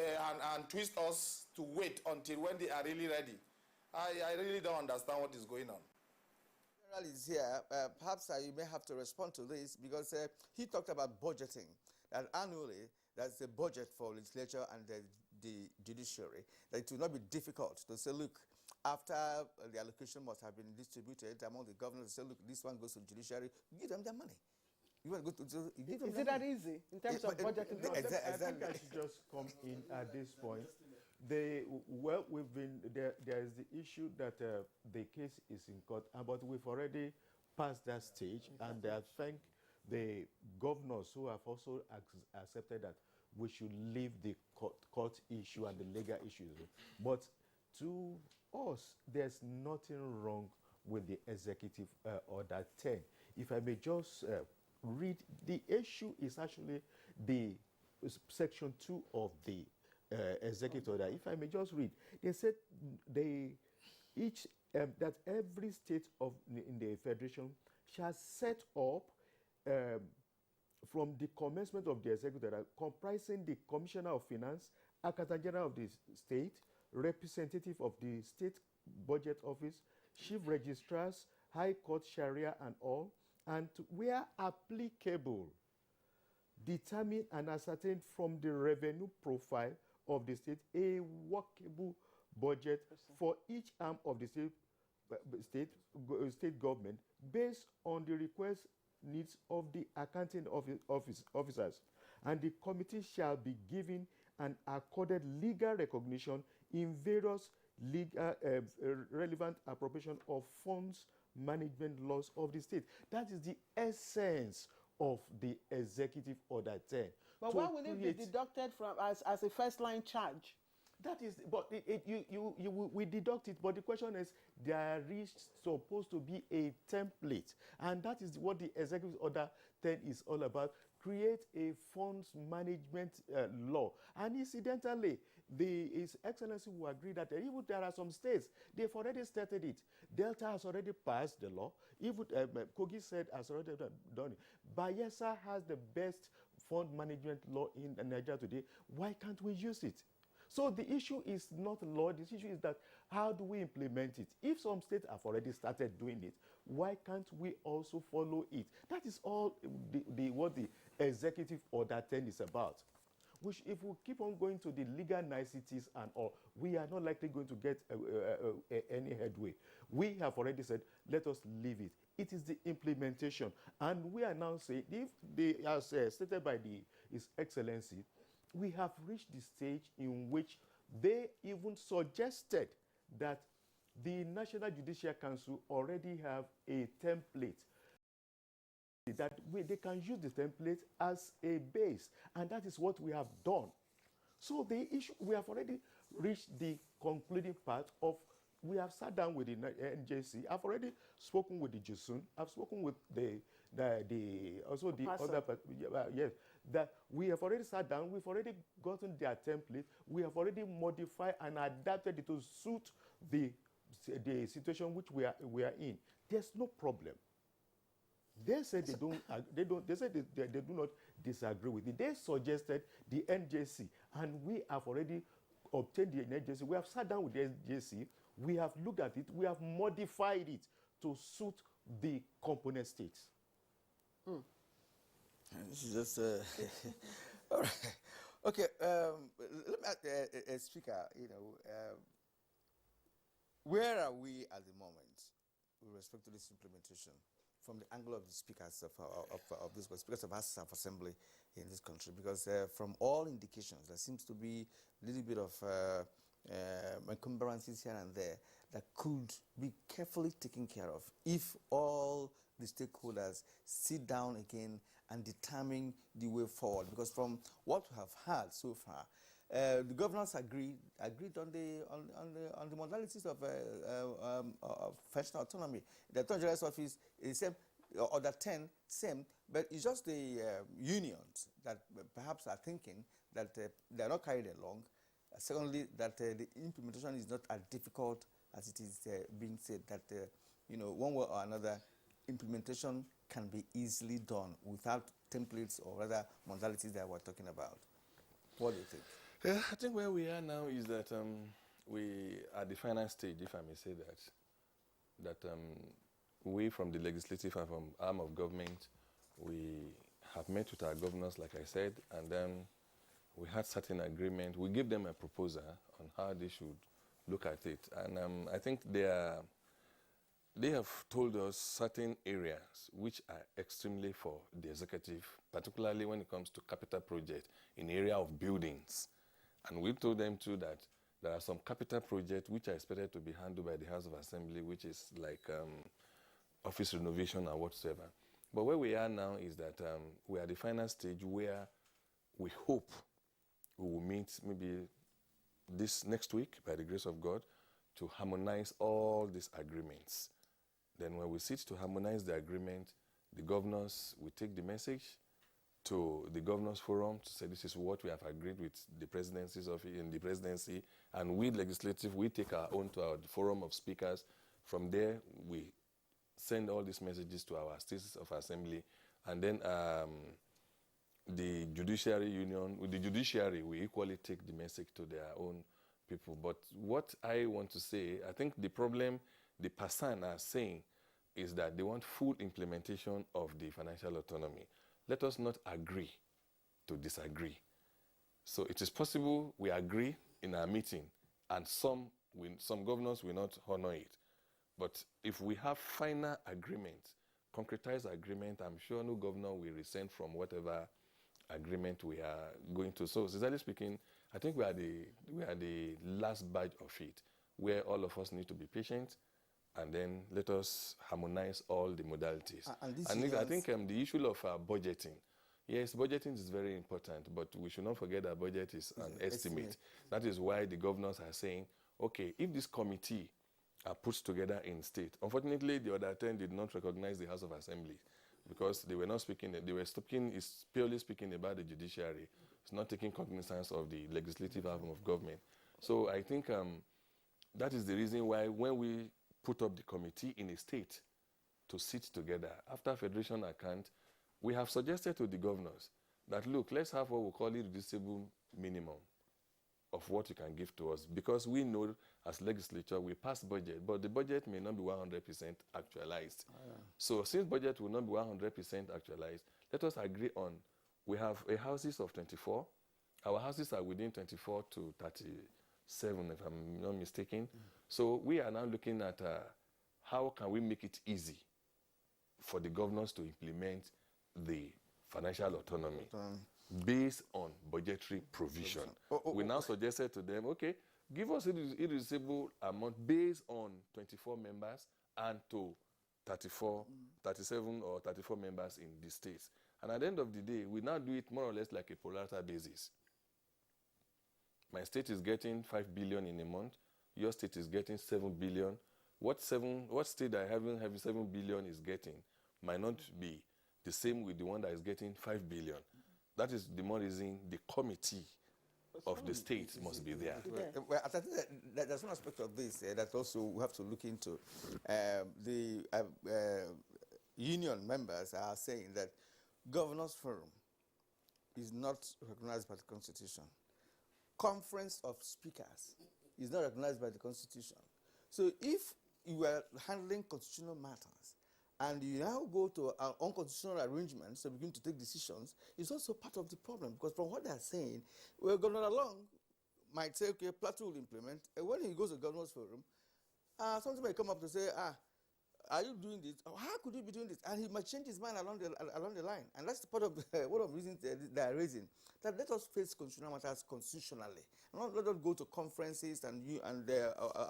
us to wait until when they are really ready. I really don't understand what is going on. General is here. Perhaps you may have to respond to this because he talked about budgeting, that annually there's a budget for legislature and the judiciary, that it will not be difficult to say, look, after the allocation must have been distributed among the governors, say, look, this one goes to judiciary, give them their money. You want to go to is it that easy in terms of budgeting? No, exactly. I think I should just come in at this point. There is the issue that the case is in court, but we've already passed that stage, and I thank the governors who have also accepted that we should leave the court issue and the legal issues. But to us, there's nothing wrong with the executive order 10. If I may just read, the issue is actually the section 2 of the executive order. If I may just read, they said that every state in the federation shall set up from the commencement of the executive order, comprising the Commissioner of Finance, Accountant General of the state, representative of the state budget office, chief registrars, high court, Sharia, and all, and where applicable, determine and ascertain from the revenue profile of the state a workable budget for each arm of the state government based on the request needs of the accounting officers, and the committee shall be given and accorded legal recognition in various legal relevant appropriation of funds management laws of the state. That is the essence of the Executive Order 10. But why will it be deducted from as a first-line charge? That is, but we deduct it, but the question is, there is supposed to be a template, and that is what the Executive Order 10 is all about. Create a funds management law. And incidentally, His Excellency will agree that even there are some states, they've already started it. Delta has already passed the law. Even Kogi said has already done it. Bayelsa has the best fund management law in Nigeria today. Why can't we use it? So the issue is not law. The issue is that how do we implement it? If some states have already started doing it, why can't we also follow it? That is all what the Executive Order 10 is about. Which, if we keep on going to the legal niceties and all, we are not likely going to get any headway. We have already said, let us leave it. It is the implementation. And we are now saying, if they, as stated by His Excellency, we have reached the stage in which they even suggested that the National Judicial Council already have a template that they can use the template as a base, and that is what we have done. So the issue, we have already reached the concluding part of, we have sat down with the NJC. I've already spoken with the JSUN. I've spoken with the other, yes, that we have already sat down. We've already gotten their template. We have already modified and adapted it to suit the situation which we are in. There's no problem. They said they do not disagree with it. They suggested the NJC, and we have already obtained the NJC. We have sat down with the NJC. We have looked at it. We have modified it to suit the component states. This is just all right. Okay. Let me ask Speaker. Where are we at the moment with respect to this implementation, from the angle of the speakers of this, speakers of House of Assembly in this country? Because from all indications, there seems to be a little bit of encumbrances here and there that could be carefully taken care of if all the stakeholders sit down again and determine the way forward. Because from what we have heard so far, the governors agreed on the modalities of functional autonomy. The Attorney General's office is same, Order 10 same, but it's just the unions that perhaps are thinking that they are not carried along. Secondly, that the implementation is not as difficult as it is being said. That one way or another, implementation can be easily done without templates or other modalities that we're talking about. What do you think? Yeah, I think where we are now is that we are at the final stage, if I may say that we from the legislative and from arm of government, we have met with our governors, like I said, and then we had certain agreement. We gave them a proposal on how they should look at it. And I think they have told us certain areas which are extremely for the executive, particularly when it comes to capital project in the area of buildings. And we told them too that there are some capital projects which are expected to be handled by the House of Assembly, which is like office renovation and whatsoever. But where we are now is that we are at the final stage where we hope we will meet maybe this next week, by the grace of God, to harmonize all these agreements. Then when we sit to harmonize the agreement, the governors will take the message to the governors forum to say this is what we have agreed with the presidencies of in the presidency, and we legislative, we take our own to our forum of speakers. From there, we send all these messages to our states of assembly, and then the judiciary union, with the judiciary, we equally take the message to their own people. But what I want to say, I think the problem the person are saying is that they want full implementation of the financial autonomy. Let us not agree to disagree. So it is possible we agree in our meeting, and some governors will not honor it. But if we have final agreement, concretized agreement, I'm sure no governor will resent from whatever agreement we are going to. So, sincerely speaking, I think we are the last batch of it, where all of us need to be patient and then let us harmonize all the modalities. And this I think the issue of budgeting, yes, budgeting is very important, but we should not forget that budget is an estimate. That is why the governors are saying, okay, if this committee are put together in state, unfortunately, the other 10 did not recognize the House of Assembly because they were not speaking, they were purely speaking about the judiciary. It's not taking cognizance of the legislative arm of government. So I think that is the reason why when we put up the committee in a state to sit together after federation account, we have suggested to the governors that, look, let's have what we call irreducible minimum of what you can give to us, because we know as legislature we pass budget, but the budget may not be 100% actualized. So since budget will not be 100% actualized, let us agree on, we have a houses of 24. Our houses are within 24 to 37, if I'm not mistaken. So we are now looking at how can we make it easy for the governors to implement the financial autonomy based on budgetary provision. We now suggested to them, okay, give us irreducible amount based on 24 members and to 37 or 34 members in the states. And at the end of the day, we now do it more or less like a pro rata basis. My state is getting 5 billion in a month. Your state is getting 7 billion. What state that having 7 billion is getting might not be the same with the one that is getting 5 billion. That is the more reason the committee of the states must be there. Well, I think that there's one aspect of this that also we have to look into. The union members are saying that Governors Forum is not recognized by the Constitution. Conference of Speakers is not recognized by the Constitution. So if you are handling constitutional matters and you now go to our unconstitutional arrangements to begin to take decisions, it's also part of the problem, because from what they're saying, we're going along, might say, okay, Plateau will implement, and when he goes to Governors Forum, something may come up to say, are you doing this? Or how could you be doing this? And he might change his mind along the line. And that's the part of one of the reasons they are raising. That let us face constitutional matters constitutionally. And not let us go to conferences and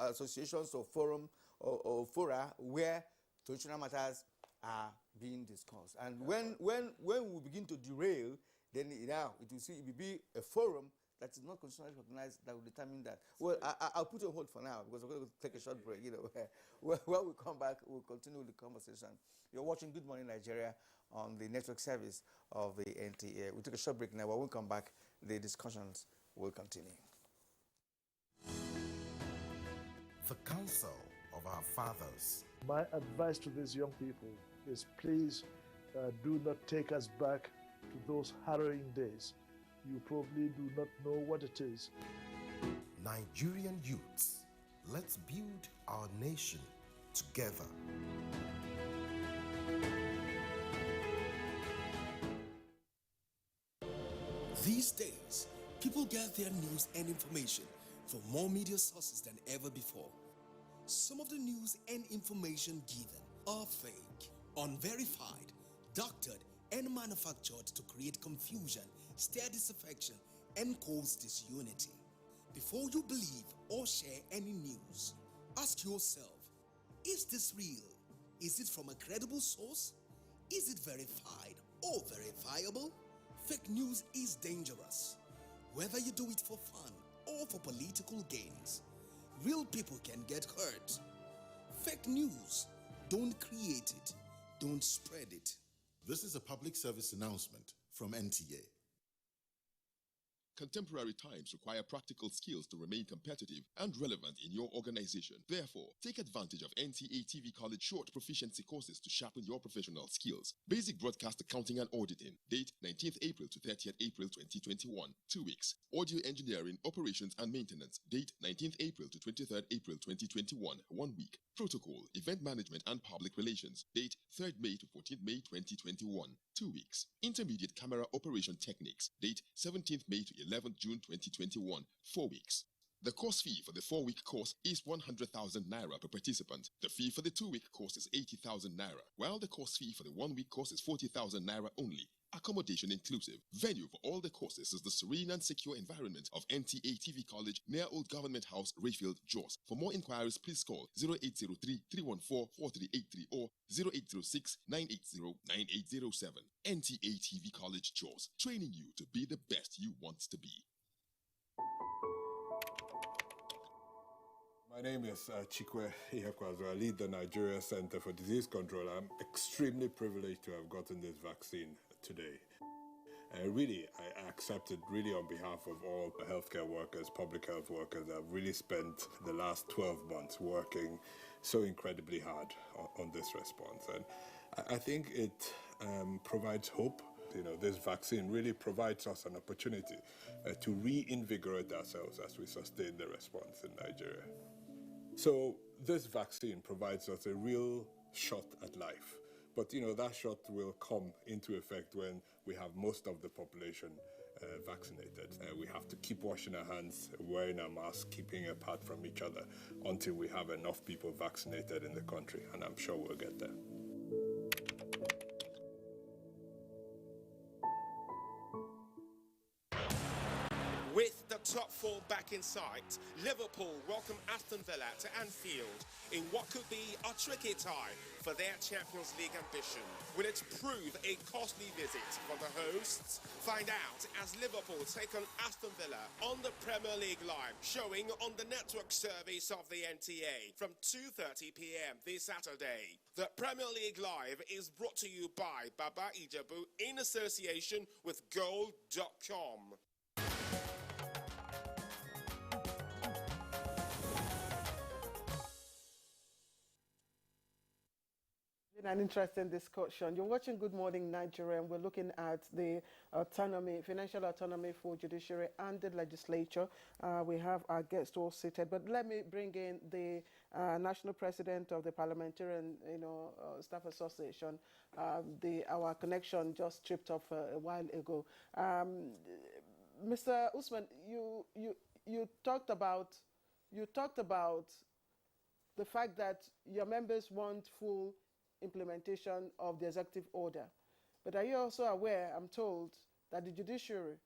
associations or forum or fora where constitutional matters are being discussed. And when we begin to derail, then now it will be a forum that is not constitutionally recognized that will determine that. Well, I'll put you on hold for now because we're going to take a short break. When we come back, we'll continue the conversation. You're watching Good Morning Nigeria on the network service of the NTA. We'll take a short break now. When we come back, the discussions will continue. The counsel of our fathers. My advice to these young people is please do not take us back to those harrowing days. You probably do not know what it is. Nigerian youths, let's build our nation together. These days, people get their news and information from more media sources than ever before. Some of the news and information given are fake, unverified, doctored, and manufactured to create confusion, stir disaffection, and cause disunity. Before you believe or share any news, ask yourself, is this real? Is it from a credible source? Is it verified or verifiable? Fake news is dangerous, whether you do it for fun or for political gains. Real people can get hurt. Fake news, don't create it, don't spread it. This is a public service announcement from NTA. Contemporary times require practical skills to remain competitive and relevant in your organization. Therefore, take advantage of NTA TV College short proficiency courses to sharpen your professional skills. Basic Broadcast Accounting and Auditing. Date 19th April to 30th April 2021. 2 weeks. Audio Engineering, Operations and Maintenance. Date 19th April to 23rd April 2021. 1 week. Protocol, Event Management and Public Relations. Date 3rd May to 14th May 2021. 2 weeks. Intermediate Camera Operation Techniques. Date 17th May to 11th June 2021. 4 weeks. The course fee for the 4-week course is 100,000 naira per participant. The fee for the 2-week course is 80,000 naira, while the course fee for the 1-week course is 40,000 naira only. Accommodation inclusive. Venue for all the courses is the serene and secure environment of NTA TV College near Old Government House, Rayfield, Jos. For more inquiries, please call 0803-314-4383 or 0806-980-9807. NTA TV College, Jos, training you to be the best you want to be. My name is Chikwe Ihekwazu. I lead the Nigeria Center for Disease Control. I'm extremely privileged to have gotten this vaccine today. Really, I accept it really on behalf of all the healthcare workers, public health workers that have really spent the last 12 months working so incredibly hard on this response. And I think it provides hope. You know, this vaccine really provides us an opportunity to reinvigorate ourselves as we sustain the response in Nigeria. So this vaccine provides us a real shot at life. But, you know, that shot will come into effect when we have most of the population vaccinated. We have to keep washing our hands, wearing our masks, keeping apart from each other until we have enough people vaccinated in the country. And I'm sure we'll get there. With the top four back in sight, Liverpool welcome Aston Villa to Anfield in what could be a tricky tie for their Champions League ambition. Will it prove a costly visit for the hosts? Find out as Liverpool take on Aston Villa on the Premier League Live, showing on the network service of the NTA from 2:30 p.m. this Saturday. The Premier League Live is brought to you by Baba Ijebu in association with Gold.com. An interesting discussion. You're watching Good Morning Nigeria, and we're looking at the autonomy, financial autonomy for judiciary and the legislature. We have our guests all seated, but let me bring in the national president of the Parliamentarian, Staff Association. Our connection just tripped off a while ago. Mr. Usman, you talked about the fact that your members want full implementation of the executive order. But are you also aware, I'm told, that the judiciary,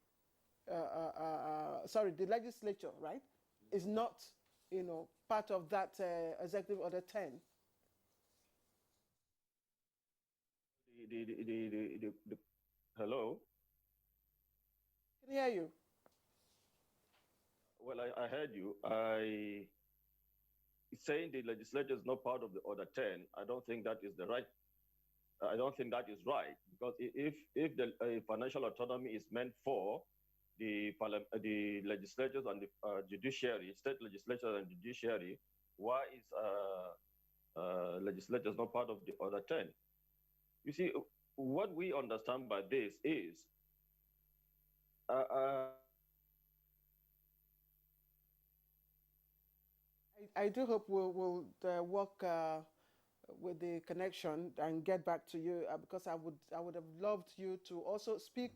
the legislature, right, is not, part of that executive order 10? Hello? Can I hear you? Well, I heard you. Saying the legislature is not part of the Order 10, I don't think that is right, because if the financial autonomy is meant for the legislatures and the judiciary, state legislatures and judiciary, why is legislatures not part of the Order 10? You see, what we understand by this is I do hope we'll work with the connection and get back to you because I would have loved you to also speak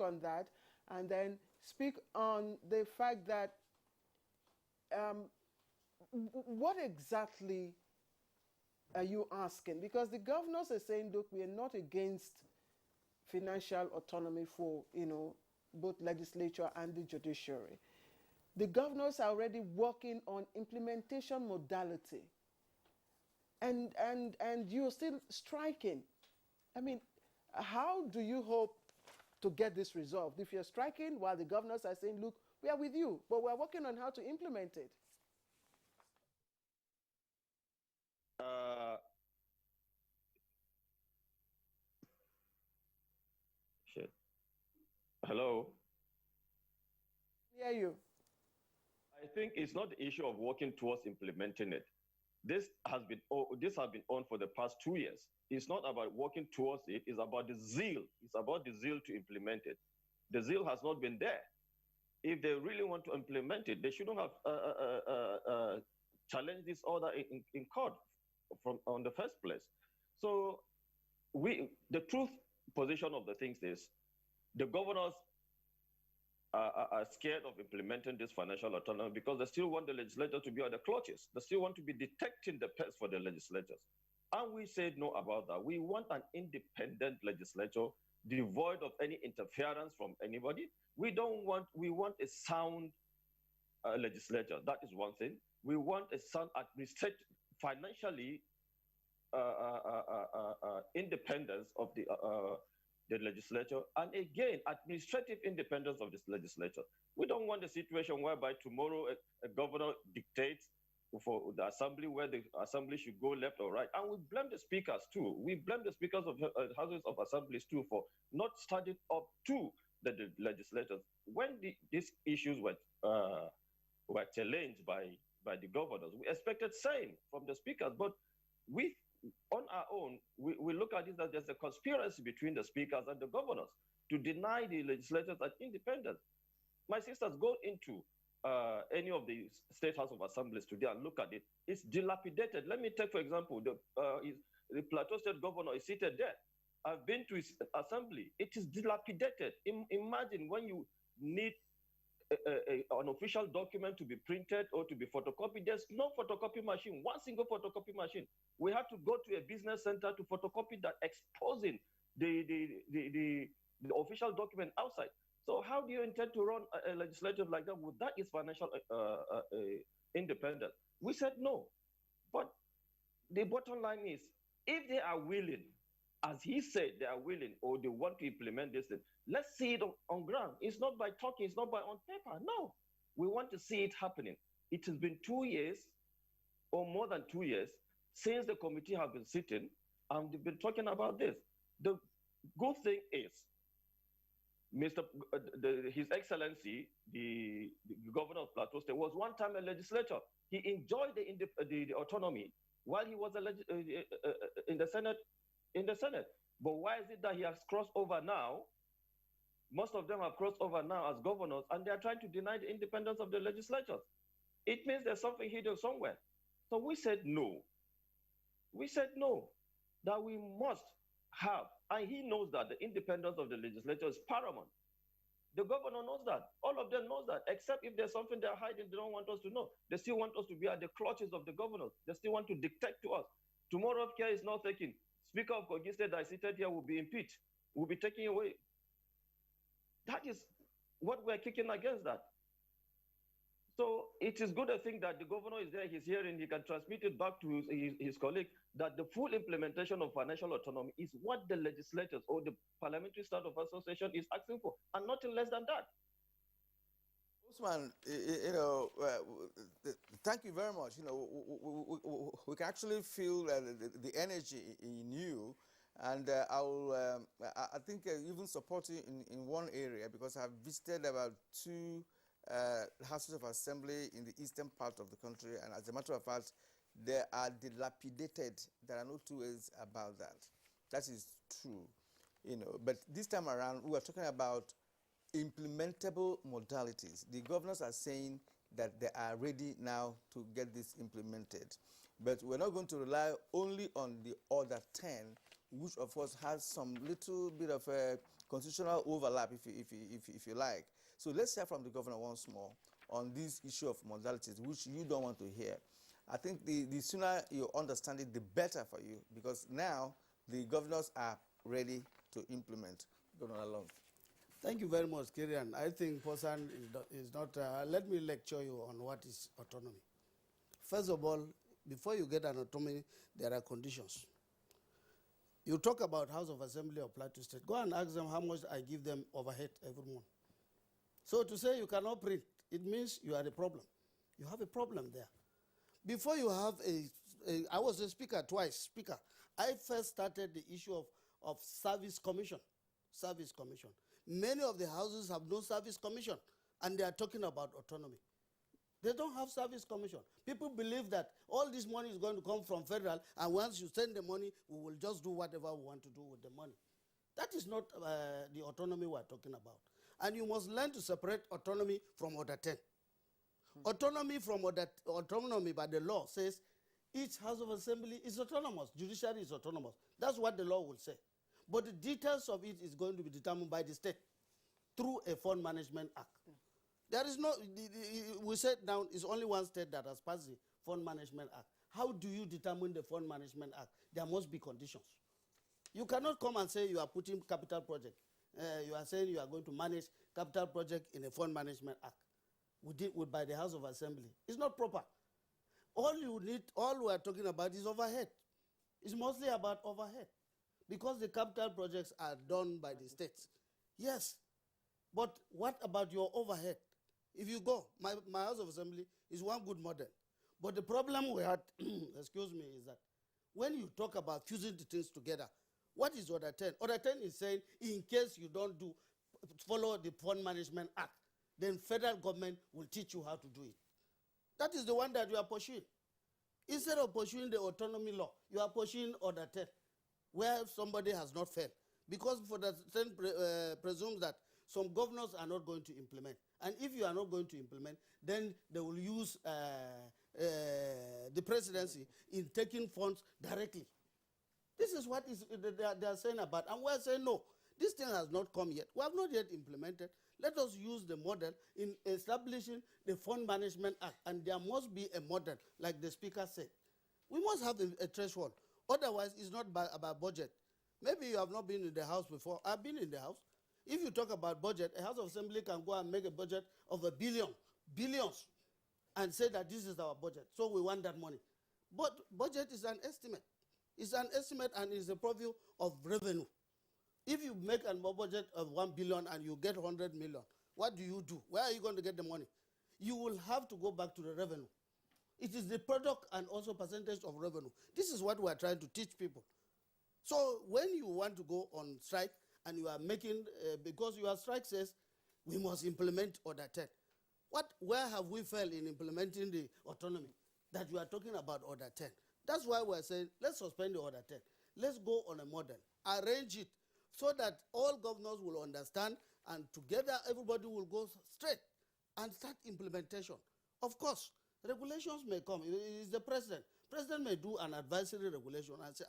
on that, and then speak on the fact that what exactly are you asking? Because the governors are saying, look, we are not against financial autonomy for both legislature and the judiciary. The governors are already working on implementation modality, and you're still striking. I mean, how do you hope to get this resolved if you're striking while the governors are saying, look, we are with you, but we're working on how to implement it? Hello? I hear you. I think it's not the issue of working towards implementing it. This has been on for the past 2 years. It's not about working towards it. It's about the zeal. It's about the zeal to implement it. The zeal has not been there. If they really want to implement it, they shouldn't have challenged this order in court on the first place. So the truth position of the things is the governors are scared of implementing this financial autonomy because they still want the legislature to be on the clutches. They still want to be detecting the pest for the legislators. And we said no about that. We want an independent legislature devoid of any interference from anybody. We want a sound legislature. That is one thing. We want a sound administrative, financially independence of the legislature, and again, administrative independence of this legislature. We don't want a situation whereby tomorrow a governor dictates for the assembly where the assembly should go left or right. And we blame the speakers too. We blame the speakers of houses of assemblies too for not standing up to the legislators. When these issues were challenged by the governors, we expected same from the speakers, but we, on our own, we look at it as there's a conspiracy between the speakers and the governors to deny the legislators an independence. My sisters, go into any of the State House of Assemblies today and look at it. It's dilapidated. Let me take, for example, the Plateau State governor is seated there. I've been to his assembly. It is dilapidated. Imagine when you need an official document to be printed or to be photocopied. There's no photocopy machine, one single photocopy machine. We have to go to a business center to photocopy that, exposing the official document outside. So how do you intend to run a legislative like that? Well, that is financial independence. We said no. But the bottom line is, if they are willing, as he said, they are willing, or they want to implement this thing, let's see it on ground. It's not by talking, it's not by on paper. No, we want to see it happening. It has been 2 years or more than 2 years since the committee have been sitting and they've been talking about this. The good thing is, His Excellency, the governor of Plateau State, was one time a legislator. He enjoyed the autonomy while he was in the Senate. But why is it that he has crossed over now? Most of them have crossed over now as governors, and they are trying to deny the independence of the legislatures. It means there's something hidden somewhere. So we said no. We said no, that we must have, and he knows that the independence of the legislature is paramount. The governor knows that. All of them knows that, except if there's something they're hiding, they don't want us to know. They still want us to be at the clutches of the governors. They still want to dictate to us. Tomorrow, if care is not taken, Speaker of Kogi State that I seated here will be impeached, will be taken away. That is what we're kicking against that. So it is good to think that the governor is there, he's hearing, he can transmit it back to his colleague, that the full implementation of financial autonomy is what the legislators or the Parliamentary Staff of Association is asking for, and nothing less than that. Usman, thank you very much. We can actually feel the energy in you, and I think even support you in one area, because I've visited about 2 houses of assembly in the eastern part of the country, and as a matter of fact, they are dilapidated. There are no 2 ways about that. That is true, But this time around, we are talking about implementable modalities. The governors are saying that they are ready now to get this implemented, but we're not going to rely only on the other 10, which of course has some little bit of a constitutional overlap, if you like. So let's hear from the governor once more on this issue of modalities, which you don't want to hear. I think the sooner you understand it, the better for you, because now the governors are ready to implement. Governor Along. Thank you very much, Kirian. I think Posan is not, let me lecture you on what is autonomy. First of all, before you get an autonomy, there are conditions. You talk about House of Assembly of Plateau State. Go and ask them how much I give them overhead every month. So to say you cannot print, it means you are a problem. You have a problem there. Before you have I was a speaker twice, I first started the issue of service commission. Service commission. Many of the houses have no service commission, and they are talking about autonomy. They don't have service commission. People believe that all this money is going to come from federal, and once you send the money, we will just do whatever we want to do with the money. That is not the autonomy we are talking about. And you must learn to separate autonomy from Order 10. Autonomy from autonomy by the law says each House of Assembly is autonomous, judiciary is autonomous. That's what the law will say. But the details of it is going to be determined by the state through a Fund Management Act. There is no, we said now it's only one state that has passed the Fund Management Act. How do you determine the Fund Management Act? There must be conditions. You cannot come and say you are putting capital project. You are saying you are going to manage capital project in a Fund Management Act by the House of Assembly. It's not proper. All we are talking about is overhead. It's mostly about overhead because the capital projects are done by the states. Yes, but what about your overhead? If you go, my House of Assembly is one good model. But the problem we had, excuse me, is that when you talk about fusing the things together, what is Order 10? Order 10 is saying, in case you don't follow the Fund Management Act, then federal government will teach you how to do it. That is the one that you are pursuing. Instead of pursuing the autonomy law, you are pursuing Order 10, where somebody has not failed. Because for the 10 presumes that some governors are not going to implement. And if you are not going to implement, then they will use the presidency in taking funds directly. This is what they are saying about. And we are saying, no, this thing has not come yet. We have not yet implemented. Let us use the model in establishing the Fund Management Act. And there must be a model, like the Speaker said. We must have a threshold. Otherwise, it's not about budget. Maybe you have not been in the House before. I've been in the House. If you talk about budget, a House of Assembly can go and make a budget of billions, and say that this is our budget. So we want that money. But budget is an estimate. It's an estimate and it's a purview of revenue. If you make a budget of 1 billion and you get 100 million, what do? Where are you going to get the money? You will have to go back to the revenue. It is the product and also percentage of revenue. This is what we are trying to teach people. So when you want to go on strike and you are making, because your strike says we must implement Order 10. Where have we failed in implementing the autonomy that you are talking about Order 10? That's why we're saying, let's suspend the Order 10. Let's go on a model, arrange it so that all governors will understand and together everybody will go straight and start implementation. Of course, regulations may come. It is the president. President may do an advisory regulation and say,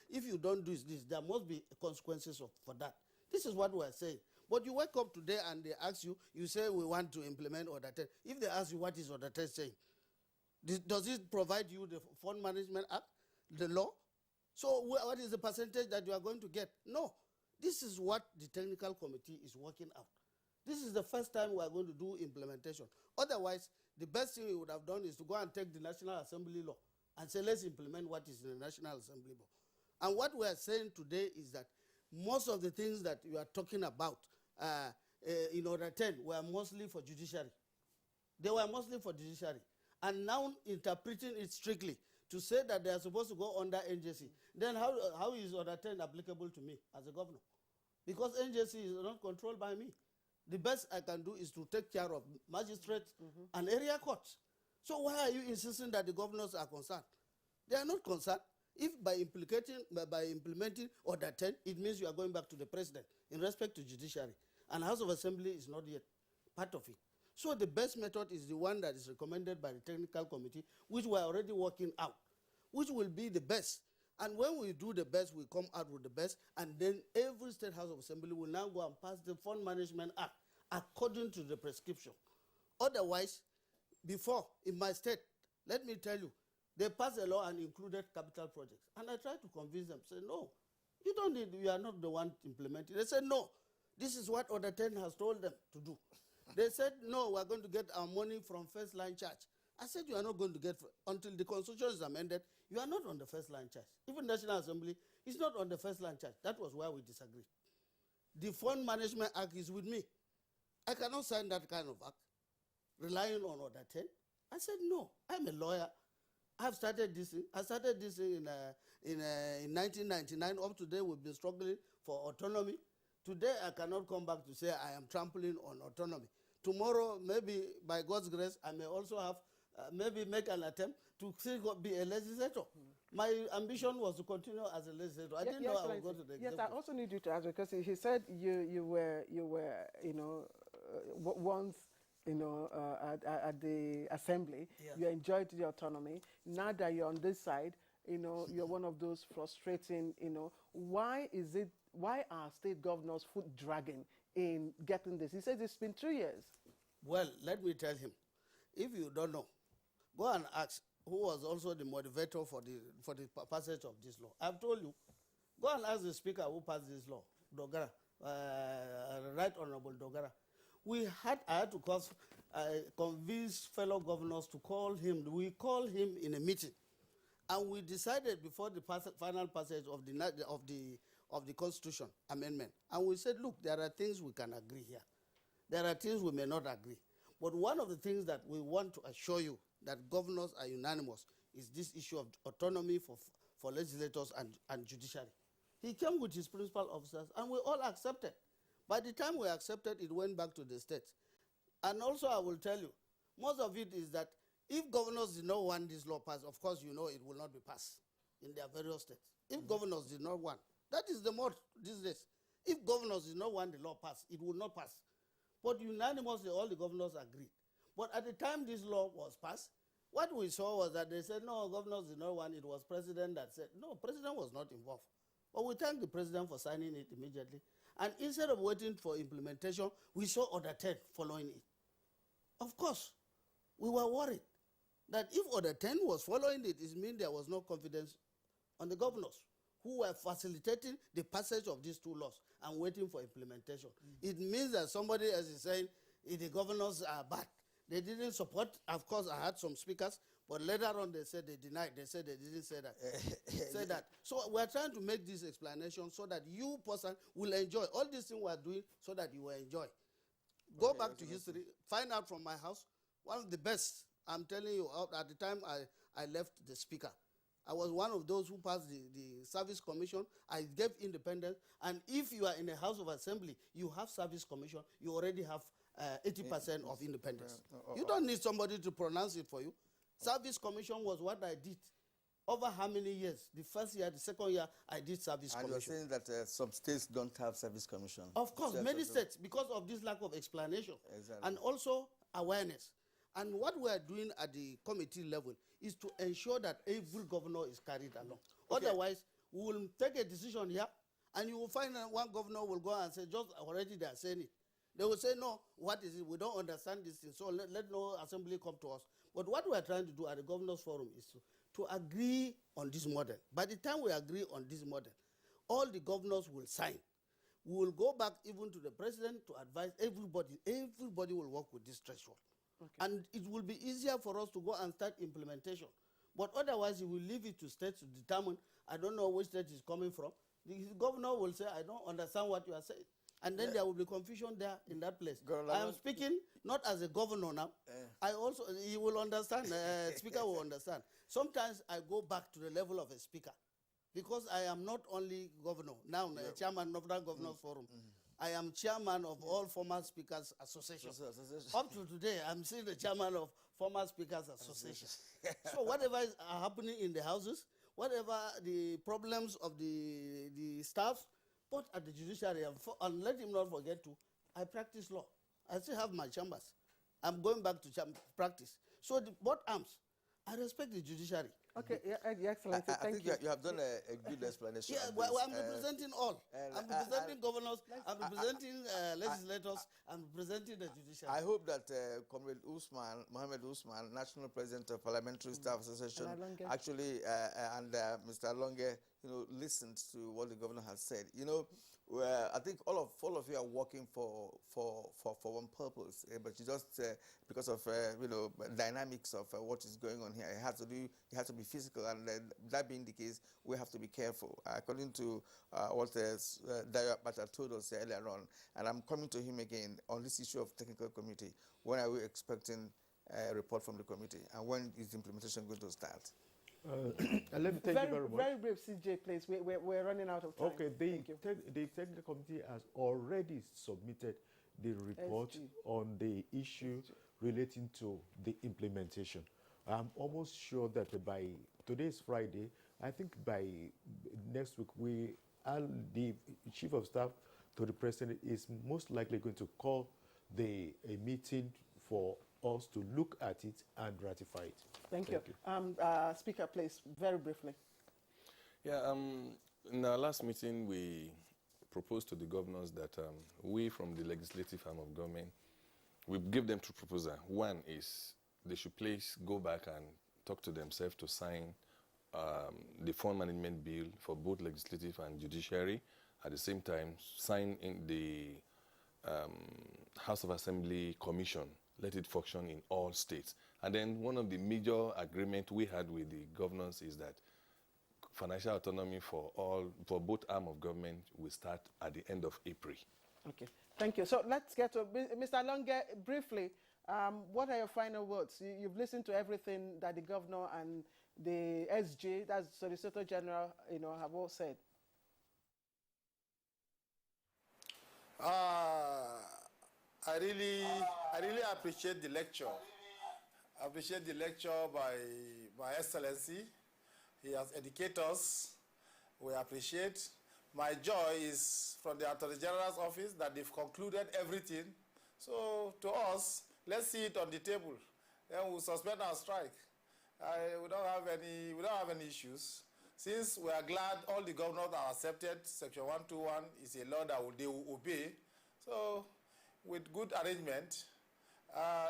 if you don't do this, there must be consequences for that. This is what we're saying. But you wake up today and they ask you, you say we want to implement Order 10. If they ask you what is Order 10 saying, does it provide you the Fund Management Act, the law? So what is the percentage that you are going to get? No. This is what the technical committee is working out. This is the first time we are going to do implementation. Otherwise, the best thing we would have done is to go and take the National Assembly law and say, let's implement what is in the National Assembly law. And what we are saying today is that most of the things that you are talking about in Order 10 were mostly for judiciary. They were mostly for judiciary. And now interpreting it strictly to say that they are supposed to go under NJC, then how is Order 10 applicable to me as a governor? Because NJC is not controlled by me. The best I can do is to take care of magistrates and area courts. So why are you insisting that the governors are concerned? They are not concerned. If by implementing Order 10, it means you are going back to the president in respect to judiciary. And House of Assembly is not yet part of it. So the best method is the one that is recommended by the technical committee, which we are already working out, which will be the best. And when we do the best, we come out with the best, and then every state House of Assembly will now go and pass the Fund Management Act according to the prescription. Otherwise, before, in my state, let me tell you, they passed a law and included capital projects. And I tried to convince them, say, no, you are not the one implementing. They said, no, this is what Order 10 has told them to do. They said, no, we're going to get our money from first line charge. I said, you are not going to get, until the constitution is amended, you are not on the first line charge. Even National Assembly is not on the first line charge. That was why we disagreed. The Fund Management Act is with me. I cannot sign that kind of act, relying on Order 10. I said, no, I'm a lawyer. I've started this thing. I started this thing in 1999. Up to today, we've been struggling for autonomy. Today, I cannot come back to say I am trampling on autonomy. Tomorrow, maybe by God's grace, I may also have, maybe make an attempt to still be a legislator. My ambition was to continue as a legislator. I didn't know I would go to the executive. Yes, I also need you to ask, because he said you were once at the assembly, you enjoyed the autonomy. Now that you're on this side, you're one of those frustrating, why are state governors foot dragging in getting this? He says it's been 2 years. Well, let me tell him, if you don't know, go and ask who was also the motivator for the passage of this law. I've told you, Go and ask the speaker who passed this law, Dogara, Right Honorable Dogara. I had to convince fellow governors to call him. We called him in a meeting, and we decided before the final passage of the Constitution amendment. And we said, look, there are things we can agree here. There are things we may not agree. But one of the things that we want to assure you that governors are unanimous is this issue of autonomy for legislators and judiciary. He came with his principal officers, and we all accepted. By the time we accepted, it went back to the states. And also, I will tell you, most of it is that if governors did not want this law passed, of course, you know it will not be passed in their various states. If governors did not want, that is the mode these days. If governors did not want the law passed, it will not pass. But unanimously, all the governors agreed. But at the time this law was passed, what we saw was that they said, no, governors did not want it. It was president that said, no, president was not involved. But we thank the president for signing it immediately. And instead of waiting for implementation, we saw Order 10 following it. Of course, we were worried that if Order 10 was following it, it means there was no confidence on the governors who were facilitating the passage of these two laws and waiting for implementation. It means that somebody else is saying the governors are bad. They didn't support. Of course, I had some speakers, but later on they said they denied. They said they didn't say that. So we're trying to make this explanation so that you person will enjoy. All these things we're doing so that you will enjoy. Go back to history, find out from my house. One of the best, I'm telling you, at the time I left the speaker, I was one of those who passed the service commission. I gave independence. And if you are in a House of Assembly, you have service commission, you already have 80% of independence. You don't need somebody to pronounce it for you. Service commission was what I did. Over how many years? The first year, the second year, I did service commission. And you're saying that some states don't have service commission? Of course, many states, because of this lack of explanation. Exactly. And also awareness. And what we are doing at the committee level is to ensure that every governor is carried along. Okay. Otherwise, we will take a decision here, and you will find that one governor will go and say, just already they are saying it. They will say, no, what is it? We don't understand this thing, so let no assembly come to us. But what we are trying to do at the Governors Forum is to agree on this model. By the time we agree on this model, all the governors will sign. We will go back even to the president to advise everybody. Everybody will work with this threshold. Okay. And it will be easier for us to go and start implementation. But otherwise, we will leave it to states to determine, I don't know which state is coming from. The governor will say, I don't understand what you are saying. And then there will be confusion there in that place. I am speaking not as a governor now. I also, you will understand, speaker will understand. Sometimes I go back to the level of a speaker because I am not only governor, now chairman of the Governors Forum. I am chairman of all former speakers association. Up to today, I'm still the chairman of former speakers association. So whatever is happening in the houses, whatever the problems of the staff, but at the judiciary, and let him not forget too, I practice law. I still have my chambers. I'm going back to practice. So both arms, I respect the judiciary. Okay, Your Excellency, thank you. You have done a good explanation. Yeah, well, I'm representing all. I'm representing governors, I'm representing legislators, I'm representing the judiciary. I hope that Comrade Mohammed Usman, National President of Parliamentary Staff Association, actually, and Mr. Alonge, listened to what the governor has said. I think all of you are working for one purpose, but you just because of dynamics of what is going on here, it has to be physical, and that being the case, we have to be careful. According to what Dayo Bata told us earlier on, and I'm coming to him again on this issue of technical committee. When are we expecting a report from the committee, and when is implementation going to start? Let me thank you very much. Very brief, CJ, please. We're running out of time. Okay, the technical committee has already submitted the report on the issue relating to the implementation. I'm almost sure that by today's Friday, I think by next week, the Chief of Staff to the President is most likely going to call a meeting for us to look at it and ratify it. Thank you. Speaker, please, very briefly. Yeah, in our last meeting, we proposed to the governors that we from the legislative arm of government, we give them two proposals. One is they should please go back and talk to themselves to sign the fund management bill for both legislative and judiciary. At the same time, sign in the House of Assembly Commission, let it function in all states. And then one of the major agreements we had with the governors is that financial autonomy for both arms of government will start at the end of April. Okay, thank you. So let's get to Mr. Longe, briefly. What are your final words? You've listened to everything that the governor and the SG, that's Solicitor General, have all said. I really appreciate the lecture. I appreciate the lecture by My Excellency. He has educated us. We appreciate. My joy is from the Attorney General's office that they've concluded everything. So to us, let's see it on the table. Then we'll suspend our strike. We don't have any issues. Since we are glad all the governors are accepted, Section 121 is a law that they will obey. So with good arrangement,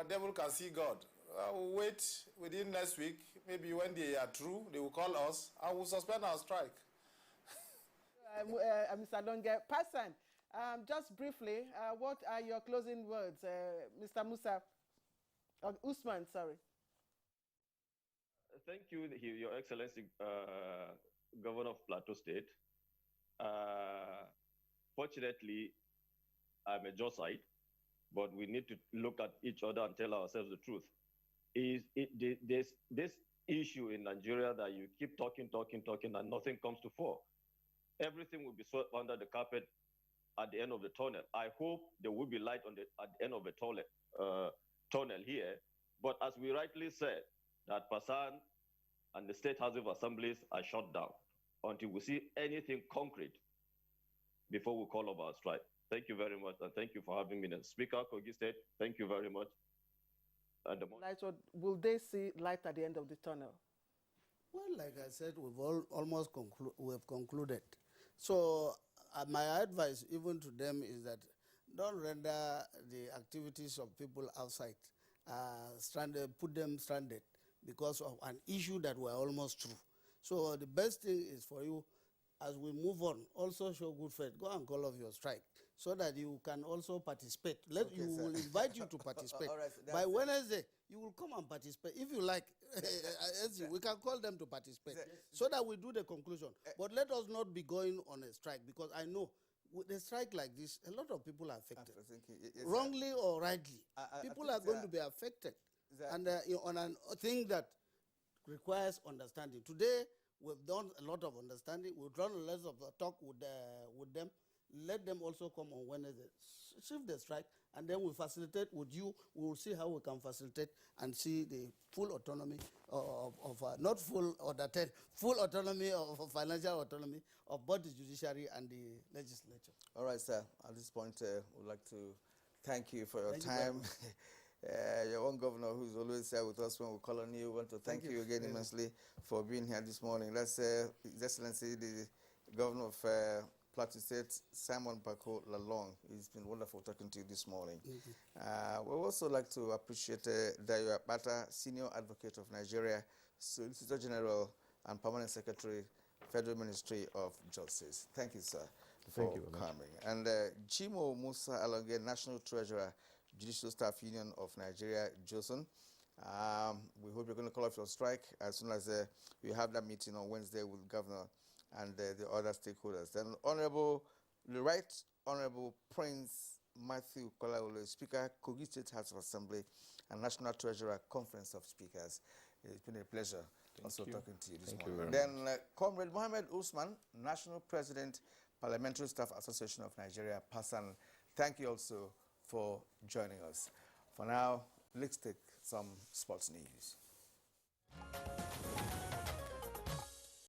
devil can see God. We'll wait within next week. Maybe when they are through, they will call us and we'll suspend our strike. Mr. Longe, Passan, just briefly, what are your closing words, Mr. Musa, Usman, sorry. Thank you, Your Excellency, Governor of Plateau State. Fortunately, I'm a Josite, but we need to look at each other and tell ourselves the truth. There's this issue in Nigeria that you keep talking, and nothing comes to fore. Everything will be swept under the carpet at the end of the tunnel. I hope there will be light at the end of the tunnel here. But as we rightly said, that Passan and the state House of Assemblies are shut down until we see anything concrete before we call off our strike. Thank you very much, and thank you for having me. Speaker, Kogi State, thank you very much. And will they see light at the end of the tunnel? Well, like I said, we've concluded. So my advice even to them is that don't render the activities of people outside stranded, put them stranded because of an issue that we're almost through. So the best thing is for you, as we move on, also show good faith. Go and call off your strike so that you can also participate. Will invite you to participate. By Wednesday, you will come and participate. If you like, we can call them to participate so that we do the conclusion. But let us not be going on a strike because I know with a strike like this, a lot of people are affected. Wrongly or rightly, people are going to be affected. And on a thing that requires understanding. Today, we've done a lot of understanding. We've done a lot of talk with them. Let them also come on Wednesday. Shift the strike, and then we facilitate with you. We will see how we can facilitate and see the full autonomy not full order 10, full autonomy of financial autonomy of both the judiciary and the legislature. All right, sir. At this point, we'd like to thank you for your time. Your own governor, who's always here with us when we call on you, want to thank you again immensely for being here this morning. Let's His Excellency, the Governor of Plateau State, Simon Bako Lalong. It's been wonderful talking to you this morning. We also like to appreciate Dayo Akpata, Senior Advocate of Nigeria, Solicitor General and Permanent Secretary, Federal Ministry of Justice. Thank you, sir, for coming. And Jimo Musa Alonge, National Treasurer, Judicial Staff Union of Nigeria, JOSUN. We hope you're going to call off your strike as soon as we have that meeting on Wednesday with the Governor and the other stakeholders. Then the Right Honorable Prince Matthew Kolawole, Speaker, Kogi State House of Assembly and National Treasurer, Conference of Speakers. It's been a pleasure talking to you this morning. Then Comrade Mohammed Usman, National President, Parliamentary Staff Association of Nigeria, Passan. Thank you also for joining us. For now, let's take some sports news.